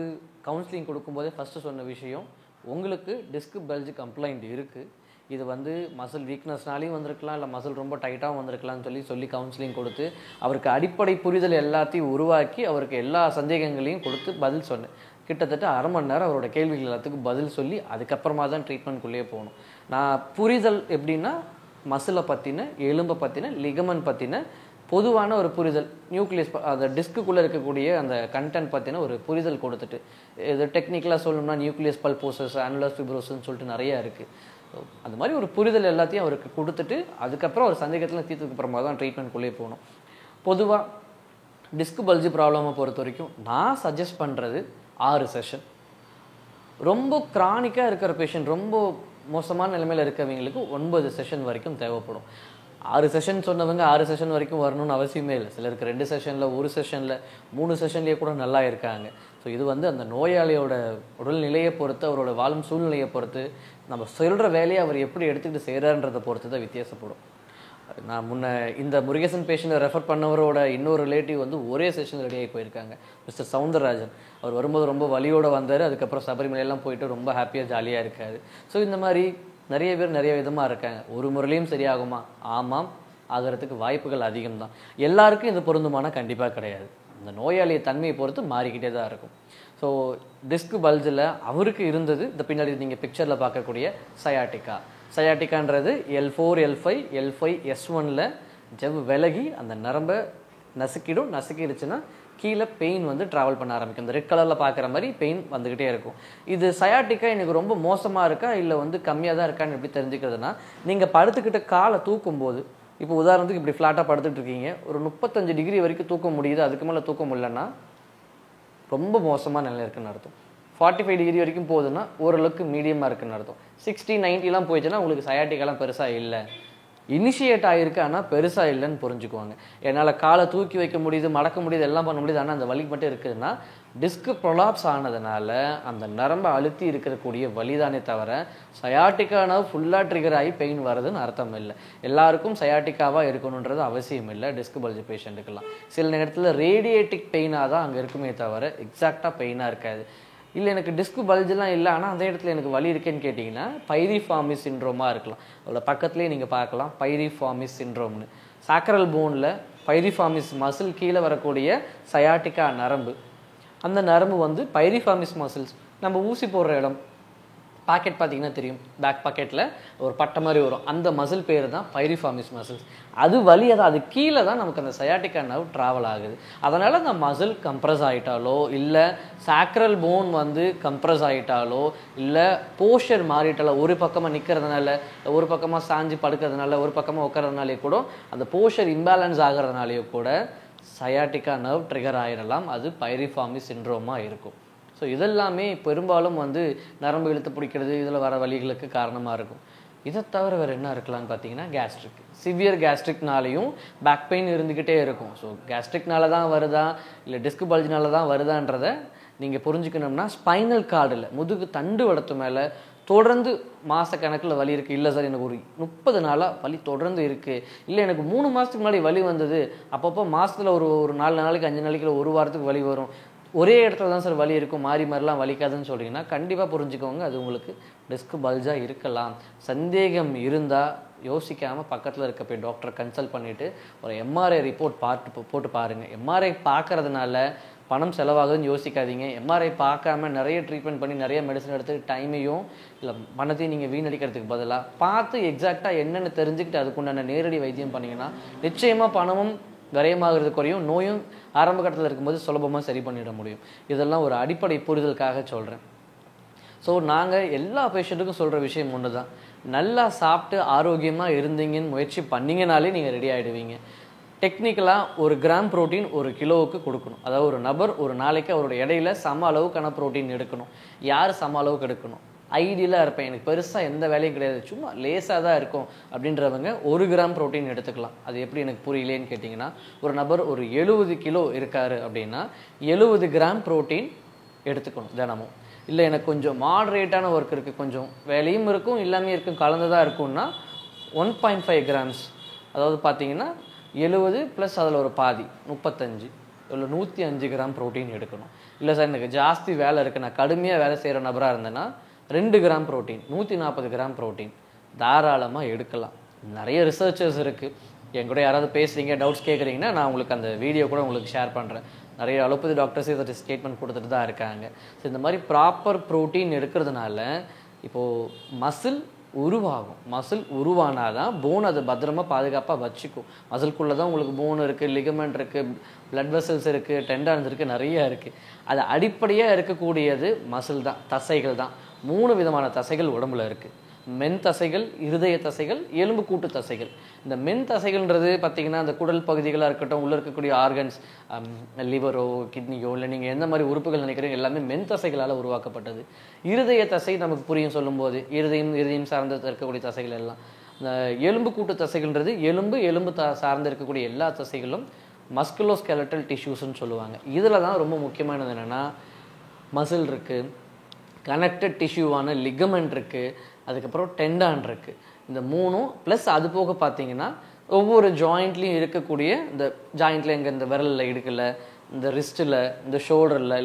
கவுன்சிலிங் கொடுக்கும்போதே ஃபஸ்ட்டு சொன்ன விஷயம், உங்களுக்கு டிஸ்க் பல்ஜ் கம்ப்ளைண்ட் இருக்குது, இது வந்து மசில் வீக்னஸ்னாலையும் வந்திருக்கலாம், இல்லை மசில் ரொம்ப டைட்டாகவும் வந்திருக்கலாம்னு சொல்லி கவுன்சிலிங் கொடுத்து அவருக்கு அடிப்படை புரிதல் எல்லாத்தையும் உருவாக்கி அவருக்கு எல்லா சந்தேகங்களையும் கொடுத்து பதில் சொன்னேன். கிட்டத்தட்ட அரை மணி நேரம் அவரோட கேள்விகள் எல்லாத்துக்கும் பதில் சொல்லி அதுக்கப்புறமா தான் ட்ரீட்மெண்ட்குள்ளேயே போகணும். நான் புரிதல் எப்படின்னா மசிலை பற்றின, எலும்பை பற்றின, லிகமெண்ட் பற்றின பொதுவான ஒரு புரிதல், நியூக்ளியஸ் அந்த டிஸ்க்குள்ளே இருக்கக்கூடிய அந்த கண்டென்ட் பற்றின ஒரு புரிதல் கொடுத்துட்டு, இது டெக்னிக்கலாக சொல்லணும்னா நியூக்ளியஸ் பல்போசஸ், ஆனுலர் ஃபிப்ரோசஸ்ன்னு சொல்லிட்டு நிறையா இருக்குது. அந்த மாதிரி ஒரு புரிதல் எல்லாத்தையும் அவருக்கு கொடுத்துட்டு அதுக்கப்புறம் ஒரு சந்தேகத்தில் தீர்த்ததுக்கு அப்புறமா தான் ட்ரீட்மெண்ட்குள்ளேயே போகணும். பொதுவாக டிஸ்க் பல்ஜி ப்ராப்ளமை பொறுத்த வரைக்கும் நான் சஜஸ்ட் பண்ணுறது 6 செஷன். ரொம்ப கிரானிக்காக இருக்கிற பேஷண்ட், ரொம்ப மோசமான நிலைமையில் இருக்கிறவங்களுக்கு 9 செஷன் வரைக்கும் தேவைப்படும். 6 செஷன் சொன்னவங்க 6 செஷன் வரைக்கும் வரணும்னு அவசியமே இல்லை. சிலருக்கு 2 செஷனில், 1 செஷனில், 3 செஷன்லேயே கூட நல்லா இருக்காங்க. ஸோ இது வந்து அந்த நோயாளியோட உடல்நிலையை பொறுத்து, அவரோட வாழும் சூழ்நிலையை பொறுத்து, நம்ம சொல்கிற வேலையை அவர் எப்படி எடுத்துக்கிட்டு செய்கிறான்றதை பொறுத்து தான் வித்தியாசப்படும். நான் இந்த முருகேசன் பேஷண்ட்டை ரெஃபர் பண்ணவரோட இன்னொரு ரிலேட்டிவ் வந்து ஒரே செஷன் ரெடியாகி போயிருக்காங்க, மிஸ்டர் சவுந்தரராஜன். அவர் வரும்போது ரொம்ப வலியோடு வந்தார், அதுக்கப்புறம் சபரிமலையெல்லாம் போயிட்டு ரொம்ப ஹாப்பியாக ஜாலியாக இருக்கார். ஸோ இந்த மாதிரி நிறைய பேர் நிறைய விதமாக இருக்காங்க. ஒரு முறையிலையும் சரியாகுமா? ஆமாம், ஆகிறதுக்கு வாய்ப்புகள் அதிகம்தான். எல்லாருக்கும் இது பொருந்துமானா கண்டிப்பாக கிடையாது. இந்த நோயாளியை தன்மையை பொறுத்து மாறிக்கிட்டே தான் இருக்கும். ஸோ டிஸ்க் பல்ஜில் அவருக்கு இருந்தது இந்த பின்னாடி நீங்கள் பிக்சரில் பார்க்கக்கூடிய சயாட்டிக்கான்றது L4, L5, L5, S1ல் ஜவ்வு விலகி அந்த நரம்பை நசுக்கிடுச்சுன்னா கீழே பெயின் வந்து ட்ராவல் பண்ண ஆரம்பிக்கும். இந்த ரெட் கலரில் பார்க்குற மாதிரி பெயின் வந்துக்கிட்டே இருக்கும். இது சயாட்டிக்கா எனக்கு ரொம்ப மோசமாக இருக்கா இல்லை வந்து கம்மியாக தான் இருக்கான்னு எப்படி தெரிஞ்சுக்கிறதுனா, நீங்கள் படுத்துக்கிட்ட காலை தூக்கும்போது, இப்போ உதாரணத்துக்கு இப்படி ஃப்ளாட்டாக படுத்துட்டு இருக்கீங்க, ஒரு 35 டிகிரி வரைக்கும் தூக்க முடியுது, அதுக்கு மேலே தூக்க முடியலன்னா ரொம்ப மோசமாக நிலை இருக்குன்னு அர்த்தம். 45 டிகிரி வரைக்கும் போகுதுன்னா ஓரளவுக்கு மீடியமாக இருக்குன்னு அர்த்தம். 60, 90 போயிடுச்சுன்னா உங்களுக்கு சயாட்டிக்காலாம் பெருசாக இல்லை, இனிஷியேட் ஆகிருக்கு, ஆனால் பெருசாக இல்லைன்னு புரிஞ்சுக்குவாங்க. என்னால் காலை தூக்கி வைக்க முடியுது, மடக்க முடியுது, எல்லாம் பண்ண முடியுது, ஆனால் அந்த வலி மட்டும் இருக்குதுன்னா டிஸ்க் ப்ரொலாப்ஸ் ஆனதுனால அந்த நரம்பை அழுத்தி இருக்கக்கூடிய வலிதானே தவிர சயாட்டிக்கான ஃபுல்லாக ட்ரிகர் ஆகி பெயின் வருதுன்னு அர்த்தம் இல்லை. எல்லாருக்கும் சயாட்டிக்காவாக இருக்கணுன்றது அவசியம் இல்லை. டிஸ்க் பல்ஜ் பேஷண்ட்டுக்கெல்லாம் சில நேரத்தில் ரேடியேட்டிக் பெயினாக தான் அங்கே இருக்குமே தவிர எக்ஸாக்டாக பெயினாக இருக்காது. இல்லை எனக்கு டிஸ்க் பல்ஜெலாம் இல்லை, ஆனால் அந்த இடத்துல எனக்கு வலி இருக்கேன்னு கேட்டிங்கன்னா பைரிஃபார்மிஸ் சிண்ட்ரோமாக இருக்கலாம். அதில் பக்கத்துலேயே நீங்கள் பார்க்கலாம் பைரிஃபார்மிஸ் சிண்ட்ரோம்னு. சாக்ரல் போனில் பைரிஃபார்மிஸ் மசில் கீழே வரக்கூடிய சயாட்டிக்கா நரம்பு, அந்த நரம்பு வந்து பைரிஃபார்மிஸ் மசில்ஸ். நம்ம ஊசி போடுற இடம் பாக்கெட் பார்த்தீங்கன்னா தெரியும், பேக் பாக்கெட்டில் ஒரு பட்டை மாதிரி வரும், அந்த மசில் பேர் தான் பைரிஃபார்மிஸ் மசில்ஸ். அது வலியாக தான், அது கீழே தான் நமக்கு அந்த சயாட்டிக்கா நர்வ் ட்ராவல் ஆகுது. அதனால் அந்த மசில் கம்ப்ரஸ் ஆகிட்டாலோ, இல்லை சாக்ரல் போன் வந்து கம்ப்ரஸ் ஆகிட்டாலோ, இல்லை போஸ்டர் மாறிட்டாலோ, ஒரு பக்கமாக நிற்கிறதுனால, ஒரு பக்கமாக சாஞ்சி படுக்கிறதுனால, ஒரு பக்கமாக உட்கறதுனாலே கூட அந்த போஸ்டர் இம்பேலன்ஸ் ஆகிறதுனாலேயோ கூட சயாட்டிக்கா நர்வ் ட்ரிகர் ஆகிடலாம். அது பைரிஃபார்மிஸ் சிண்ட்ரோமாக இருக்கும். ஸோ இதெல்லாமே பெரும்பாலும் வந்து நரம்பு இழுத்து பிடிக்கிறது, இதில் வர வலிகளுக்கு காரணமாக இருக்கும். இதை தவிர வேறு என்ன இருக்கலாம்னு பார்த்தீங்கன்னா கேஸ்ட்ரிக். சிவியர் கேஸ்ட்ரிக்னாலையும் பேக் பெயின் இருந்துக்கிட்டே இருக்கும். ஸோ கேஸ்ட்ரிக்னால தான் வருதா இல்லை டிஸ்க் பல்ஜினால தான் வருதான்றதை நீங்கள் புரிஞ்சுக்கணும்னா, ஸ்பைனல் கார்டில் முதுகு தண்டு வடத்து மேலே தொடர்ந்து மாதக்கணக்கில் வலி இருக்குது, இல்லை சார் எனக்கு ஒரு 30 நாளாக வலி தொடர்ந்து இருக்குது, இல்லை எனக்கு 3 மாதத்துக்கு முன்னாடி வலி வந்தது, அப்பப்போ மாதத்தில் ஒரு 4 நாளைக்கு 5 நாளைக்கு ஒரு வாரத்துக்கு வலி வரும், ஒரே இடத்துல தான் சார் வலி இருக்கும், மாறி மாதிரிலாம் வலிக்காதுன்னு சொல்கிறீங்கன்னா கண்டிப்பாக புரிஞ்சுக்கோங்க, அது உங்களுக்கு டிஸ்க் பல்ஜாக இருக்கலாம். சந்தேகம் இருந்தால் யோசிக்காமல் பக்கத்தில் இருக்க போய் டாக்டரை கன்சல்ட் பண்ணிவிட்டு ஒரு எம்ஆர்ஐ ரிப்போர்ட் போட்டு பாருங்கள். எம்ஆர்ஐ பார்க்குறதுனால பணம் செலவாகுதுன்னு யோசிக்காதீங்க. எம்ஆர்ஐ பார்க்காம நிறைய ட்ரீட்மெண்ட் பண்ணி நிறைய மெடிசன் எடுத்து டைமையும் இல்லை பணத்தையும் நீங்கள் வீணடிக்கிறதுக்கு பதிலாக பார்த்து எக்ஸாக்டாக என்னென்னு தெரிஞ்சுக்கிட்டு அதுக்குண்டான நேரடி வைத்தியம் பண்ணிங்கன்னா நிச்சயமாக பணமும் விரயமாகிறது குறையும், நோயும் ஆரம்ப கட்டத்தில் இருக்கும்போது சுலபமாக சரி பண்ணிட முடியும். இதெல்லாம் ஒரு அடிப்படை புரிதலுக்காக சொல்கிறேன். ஸோ நாங்கள் எல்லா பேஷண்ட்டுக்கும் சொல்கிற விஷயம் ஒன்று தான், நல்லா சாப்பிட்டு ஆரோக்கியமாக இருந்தீங்கன்னு முயற்சி பண்ணிங்கனாலே நீங்கள் ரெடி ஆகிடுவீங்க. டெக்னிக்கலாக 1 கிராம் ப்ரோட்டீன் 1 கிலோவுக்கு கொடுக்கணும். அதாவது ஒரு நபர் ஒரு நாளைக்கு அவரோட இடையில சம அளவுக்கான ப்ரோட்டீன் எடுக்கணும். யார் சம அளவுக்கு எடுக்கணும்? ஐடியலாக இருப்பேன், எனக்கு பெருசாக எந்த வேலையும் கிடையாது, சும்மா லேசாக தான் இருக்கும் அப்படின்றவங்க 1 கிராம் ப்ரோட்டீன் எடுத்துக்கலாம். அது எப்படி எனக்கு புரியலேன்னு கேட்டிங்கன்னா, ஒரு நபர் ஒரு 70 கிலோ இருக்காரு அப்படின்னா 70 கிராம் ப்ரோட்டீன் எடுத்துக்கணும் தினமும். இல்லை எனக்கு கொஞ்சம் மாடரேட்டான ஒர்க் இருக்குது, கொஞ்சம் வேலையும் இருக்கும் எல்லாமே இருக்கும் கலந்துதான் இருக்கும்னா 1.5 கிராம்ஸ், அதாவது பார்த்தீங்கன்னா 70 ப்ளஸ் அதில் ஒரு பாதி 35 இல்லை 105 கிராம் ப்ரோட்டீன் எடுக்கணும். இல்லை சார் எனக்கு ஜாஸ்தி வேலை இருக்குது, நான் கடுமையாக வேலை செய்கிற நபராக இருந்தேன்னா 2 கிராம் ப்ரோட்டீன் 140 கிராம் ப்ரோட்டீன் தாராளமாக எடுக்கலாம். நிறைய ரிசர்ச்சர்ஸ் இருக்குது. என் கூட யாராவது பேசுகிறீங்க, டவுட்ஸ் கேட்குறீங்கன்னா நான் உங்களுக்கு அந்த வீடியோ கூட உங்களுக்கு ஷேர் பண்ணுறேன். நிறைய அலோபதி டாக்டர்ஸ் இதை ஸ்டேட்மெண்ட் கொடுத்துட்டு தான் இருக்காங்க. ஸோ இந்த மாதிரி ப்ராப்பர் ப்ரோட்டீன் எடுக்கிறதுனால இப்போது மசில் உருவாகும். மசில் உருவானால் தான் போன் அதை பத்திரமா பாதுகாப்பாக வச்சுக்கும். மசில்குள்ளே தான் உங்களுக்கு போன் இருக்குது, லிகமெண்ட் இருக்குது, பிளட் வெசல்ஸ் இருக்குது, டெண்டான்ஸ் இருக்குது, நிறைய இருக்குது. அது அடிப்படையாக இருக்கக்கூடியது மசில் தான், தசைகள் தான். 3 விதமான தசைகள் உடம்புல இருக்குது. மென் தசைகள், இருதய தசைகள், எலும்பு கூட்டு தசைகள். இந்த மென் தசைகள்ன்றது பார்த்தீங்கன்னா அந்த குடல் பகுதிகளாக இருக்கட்டும், உள்ளே இருக்கக்கூடிய ஆர்கன்ஸ், லிவரோ கிட்னியோ இல்லை நீங்கள் எந்த மாதிரி உறுப்புகள் நினைக்கிறீங்க எல்லாமே மென் தசைகளால் உருவாக்கப்பட்டது. இருதய தசை நமக்கு புரியும் சொல்லும்போது, இருதயம் சார்ந்து இருக்கக்கூடிய தசைகள் எல்லாம். இந்த எலும்பு கூட்டு தசைகள்ன்றது எலும்பு சார்ந்து இருக்கக்கூடிய எல்லா தசைகளும் மஸ்குலோஸ்கெலட்டல் டிஷ்யூஸ்ன்னு சொல்லுவாங்க. இதில் தான் ரொம்ப முக்கியமானது என்னென்னா மசில் இருக்குது, கனெக்டட் டிஷ்யூவான லிகமெண்ட் இருக்குது, அதுக்கப்புறம் டெண்டான் இருக்குது. இந்த 3 ப்ளஸ் அது போக பார்த்தீங்கன்னா ஒவ்வொரு ஜாயிண்ட்லேயும் இருக்கக்கூடிய இந்த ஜாயிண்ட்டில் எங்கே இந்த விரலில் இடுக்கல, இந்த ரிஸ்ட்டில், இந்த ஷோல்டரில்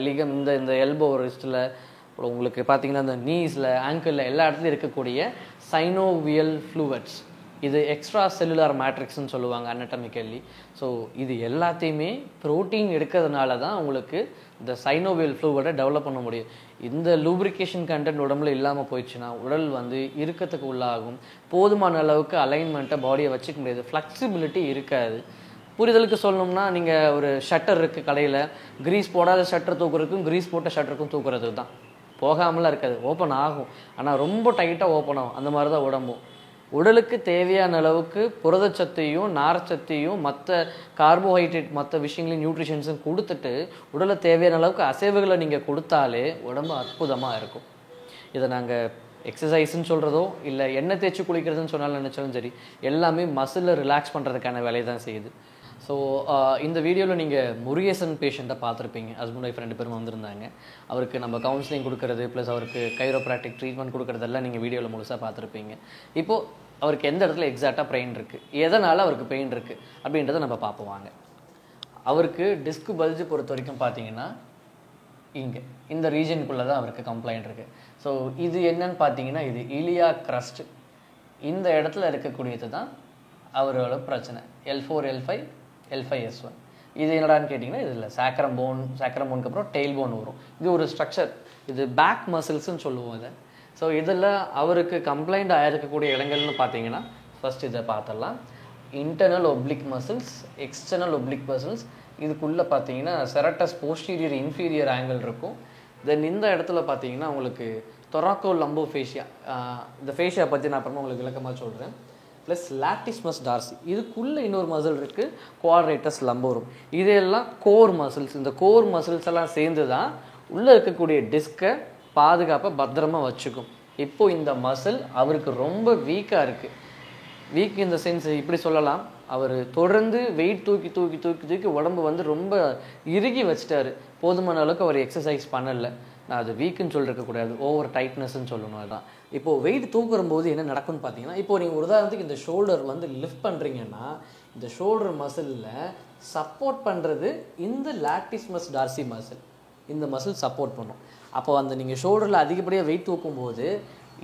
இந்த எல்போ ரிஸ்ட்டில், உங்களுக்கு பார்த்தீங்கன்னா இந்த நீஸில், ஆங்கிளில் எல்லா இடத்துலையும் இருக்கக்கூடிய சைனோவியல் ஃப்ளூவட்ஸ், இது எக்ஸ்ட்ரா செல்லுலார் மேட்ரிக்ஸ்ன்னு சொல்லுவாங்க அனட்டமிக்கல்லி. ஸோ இது எல்லாத்தையுமே ப்ரோட்டீன் எடுக்கிறதுனால தான் உங்களுக்கு இந்த சைனோவியல் ஃப்ளூவடை டெவலப் பண்ண முடியும். இந்த லூப்ரிகேஷன் கண்டென்ட் உடம்புல இல்லாமல் போயிடுச்சுன்னா உடல் இறுக்கத்துக்கு உள்ளாகும். போதுமான அளவுக்கு அலைன்மெண்ட்டை பாடியை வச்சுக்க முடியாது, ஃப்ளெக்சிபிலிட்டி இருக்காது. புரிதலுக்கு சொல்லணும்னா நீங்கள் ஒரு ஷட்டர் இருக்குது கடையில், கிரீஸ் போடாத ஷட்டர் தூக்குறதுக்கும் கிரீஸ் போட்ட ஷட்டருக்கும் தூக்குறதுக்கு தான். போகாமலாம் இருக்காது, ஓப்பன் ஆகும், ஆனால் ரொம்ப டைட்டாக ஓப்பன் ஆகும். அந்த மாதிரி தான் உடம்பும். உடலுக்கு தேவையான அளவுக்கு புரதச்சத்தையும் நார்ச்சத்தையும் மற்ற கார்போஹைட்ரேட் மற்ற விஷயங்களையும் நியூட்ரிஷன்ஸும் கொடுத்துட்டு உடலை தேவையான அளவுக்கு அசைவுகளை நீங்கள் கொடுத்தாலே உடம்பு அற்புதமாக இருக்கும். இதை நாங்கள் எக்ஸசைஸ்ன்னு சொல்கிறதோ இல்லை எண்ணெய் தேய்ச்சி குளிக்கிறதுன்னு சொன்னாலும் நினச்சாலும் சரி, எல்லாமே மசிலை ரிலாக்ஸ் பண்ணுறதுக்கான வேலையை தான் செய்யுது. ஸோ இந்த வீடியோவில் நீங்கள் முருகேசன் பேஷண்ட்டை பார்த்துருப்பீங்க. ஹஸ்பண்ட் ஒய்ஃப் 2 பேரும் வந்திருந்தாங்க. அவருக்கு நம்ம கவுன்சிலிங் கொடுக்கறது ப்ளஸ் அவருக்கு கைரோப்ராக்டிக் ட்ரீட்மெண்ட் கொடுக்குறதெல்லாம் நீங்கள் வீடியோவில் முழுசாக பார்த்துருப்பீங்க. இப்போது அவருக்கு எந்த இடத்துல எக்ஸாக்டாக பெயின் இருக்குது, எதனால் அவருக்கு பெயின் இருக்குது அப்படின்றத நம்ம பார்ப்போம் வாங்க. அவருக்கு டிஸ்க் பல்ஜ் பொறுத்த வரைக்கும் பார்த்தீங்கன்னா இங்கே இந்த ரீஜனுக்குள்ளே தான் அவருக்கு கம்ப்ளைண்ட் இருக்குது. ஸோ இது என்னன்னு பார்த்தீங்கன்னா இது இலியா க்ரஸ்ட், இந்த இடத்துல இருக்கக்கூடியது தான் அவரோட பிரச்சனை. L4 L5 L5 S1. இது என்னடான்னு கேட்டிங்கன்னா இதில் சாக்ரம் போனுக்கு அப்புறம் டெயில் போன் வரும். இது ஒரு ஸ்ட்ரக்சர், இது பேக் மசில்ஸ்ன்னு சொல்லுவோம் இதை. ஸோ இதில் அவருக்கு கம்ப்ளைண்ட் ஆகிருக்கக்கூடிய இடங்கள்னு பார்த்தீங்கன்னா ஃபர்ஸ்ட் இதை பார்த்துடலாம். Internal oblique muscles, external oblique muscles, இதுக்குள்ளே பார்த்தீங்கன்னா செரட்டஸ் போஸ்டீரியர் இன்ஃபீரியர் ஆங்கிள் இருக்கும். தென் இந்த இடத்துல பார்த்தீங்கன்னா உங்களுக்கு தொராக்கோ லம்போ ஃபேஷியா, இந்த ஃபேஷியா பற்றி நான் அப்புறமா உங்களுக்கு விளக்கமாக சொல்கிறேன். ப்ளஸ் லாட்டிஸ்மஸ் டார்சி, இதுக்குள்ளே இன்னொரு மசில் இருக்குது குவாட்ரேட்டஸ் லம்போரம். இதெல்லாம் கோர் மசில்ஸ். இந்த கோர் மசில்ஸ் எல்லாம் சேர்ந்து தான் உள்ளே இருக்கக்கூடிய டிஸ்கை பாதுகாப்பாக பத்திரமா வச்சுக்கும். இப்போது இந்த மசில் அவருக்கு ரொம்ப வீக்காக இருக்குது. வீக் இந்த சென்ஸ் இப்படி சொல்லலாம், அவர் தொடர்ந்து வெயிட் தூக்கி உடம்பு ரொம்ப இறுகி வச்சுட்டாரு. போதுமான அளவுக்கு அவர் எக்ஸசைஸ் பண்ணலை. நான் அது வீக்குன்னு சொல்லிருக்கக்கூடாது, ஓவர் டைட்னஸ்ன்னு சொல்லணும். அதுதான் இப்போது வெயிட் தூக்கும்போது என்ன நடக்கும்னு பார்த்தீங்கன்னா, இப்போது நீங்கள் ஒரு உதாரணத்துக்கு இந்த ஷோல்டர் லிஃப்ட் பண்ணுறீங்கன்னா இந்த ஷோல்டர் மசிலில் சப்போர்ட் பண்ணுறது இந்த லாட்டிஸ்மஸ் டார்சி மசில். இந்த மசில் சப்போர்ட் பண்ணும். அப்போ நீங்கள் ஷோல்டரில் அதிகப்படியாக வெயிட் தூக்கும்போது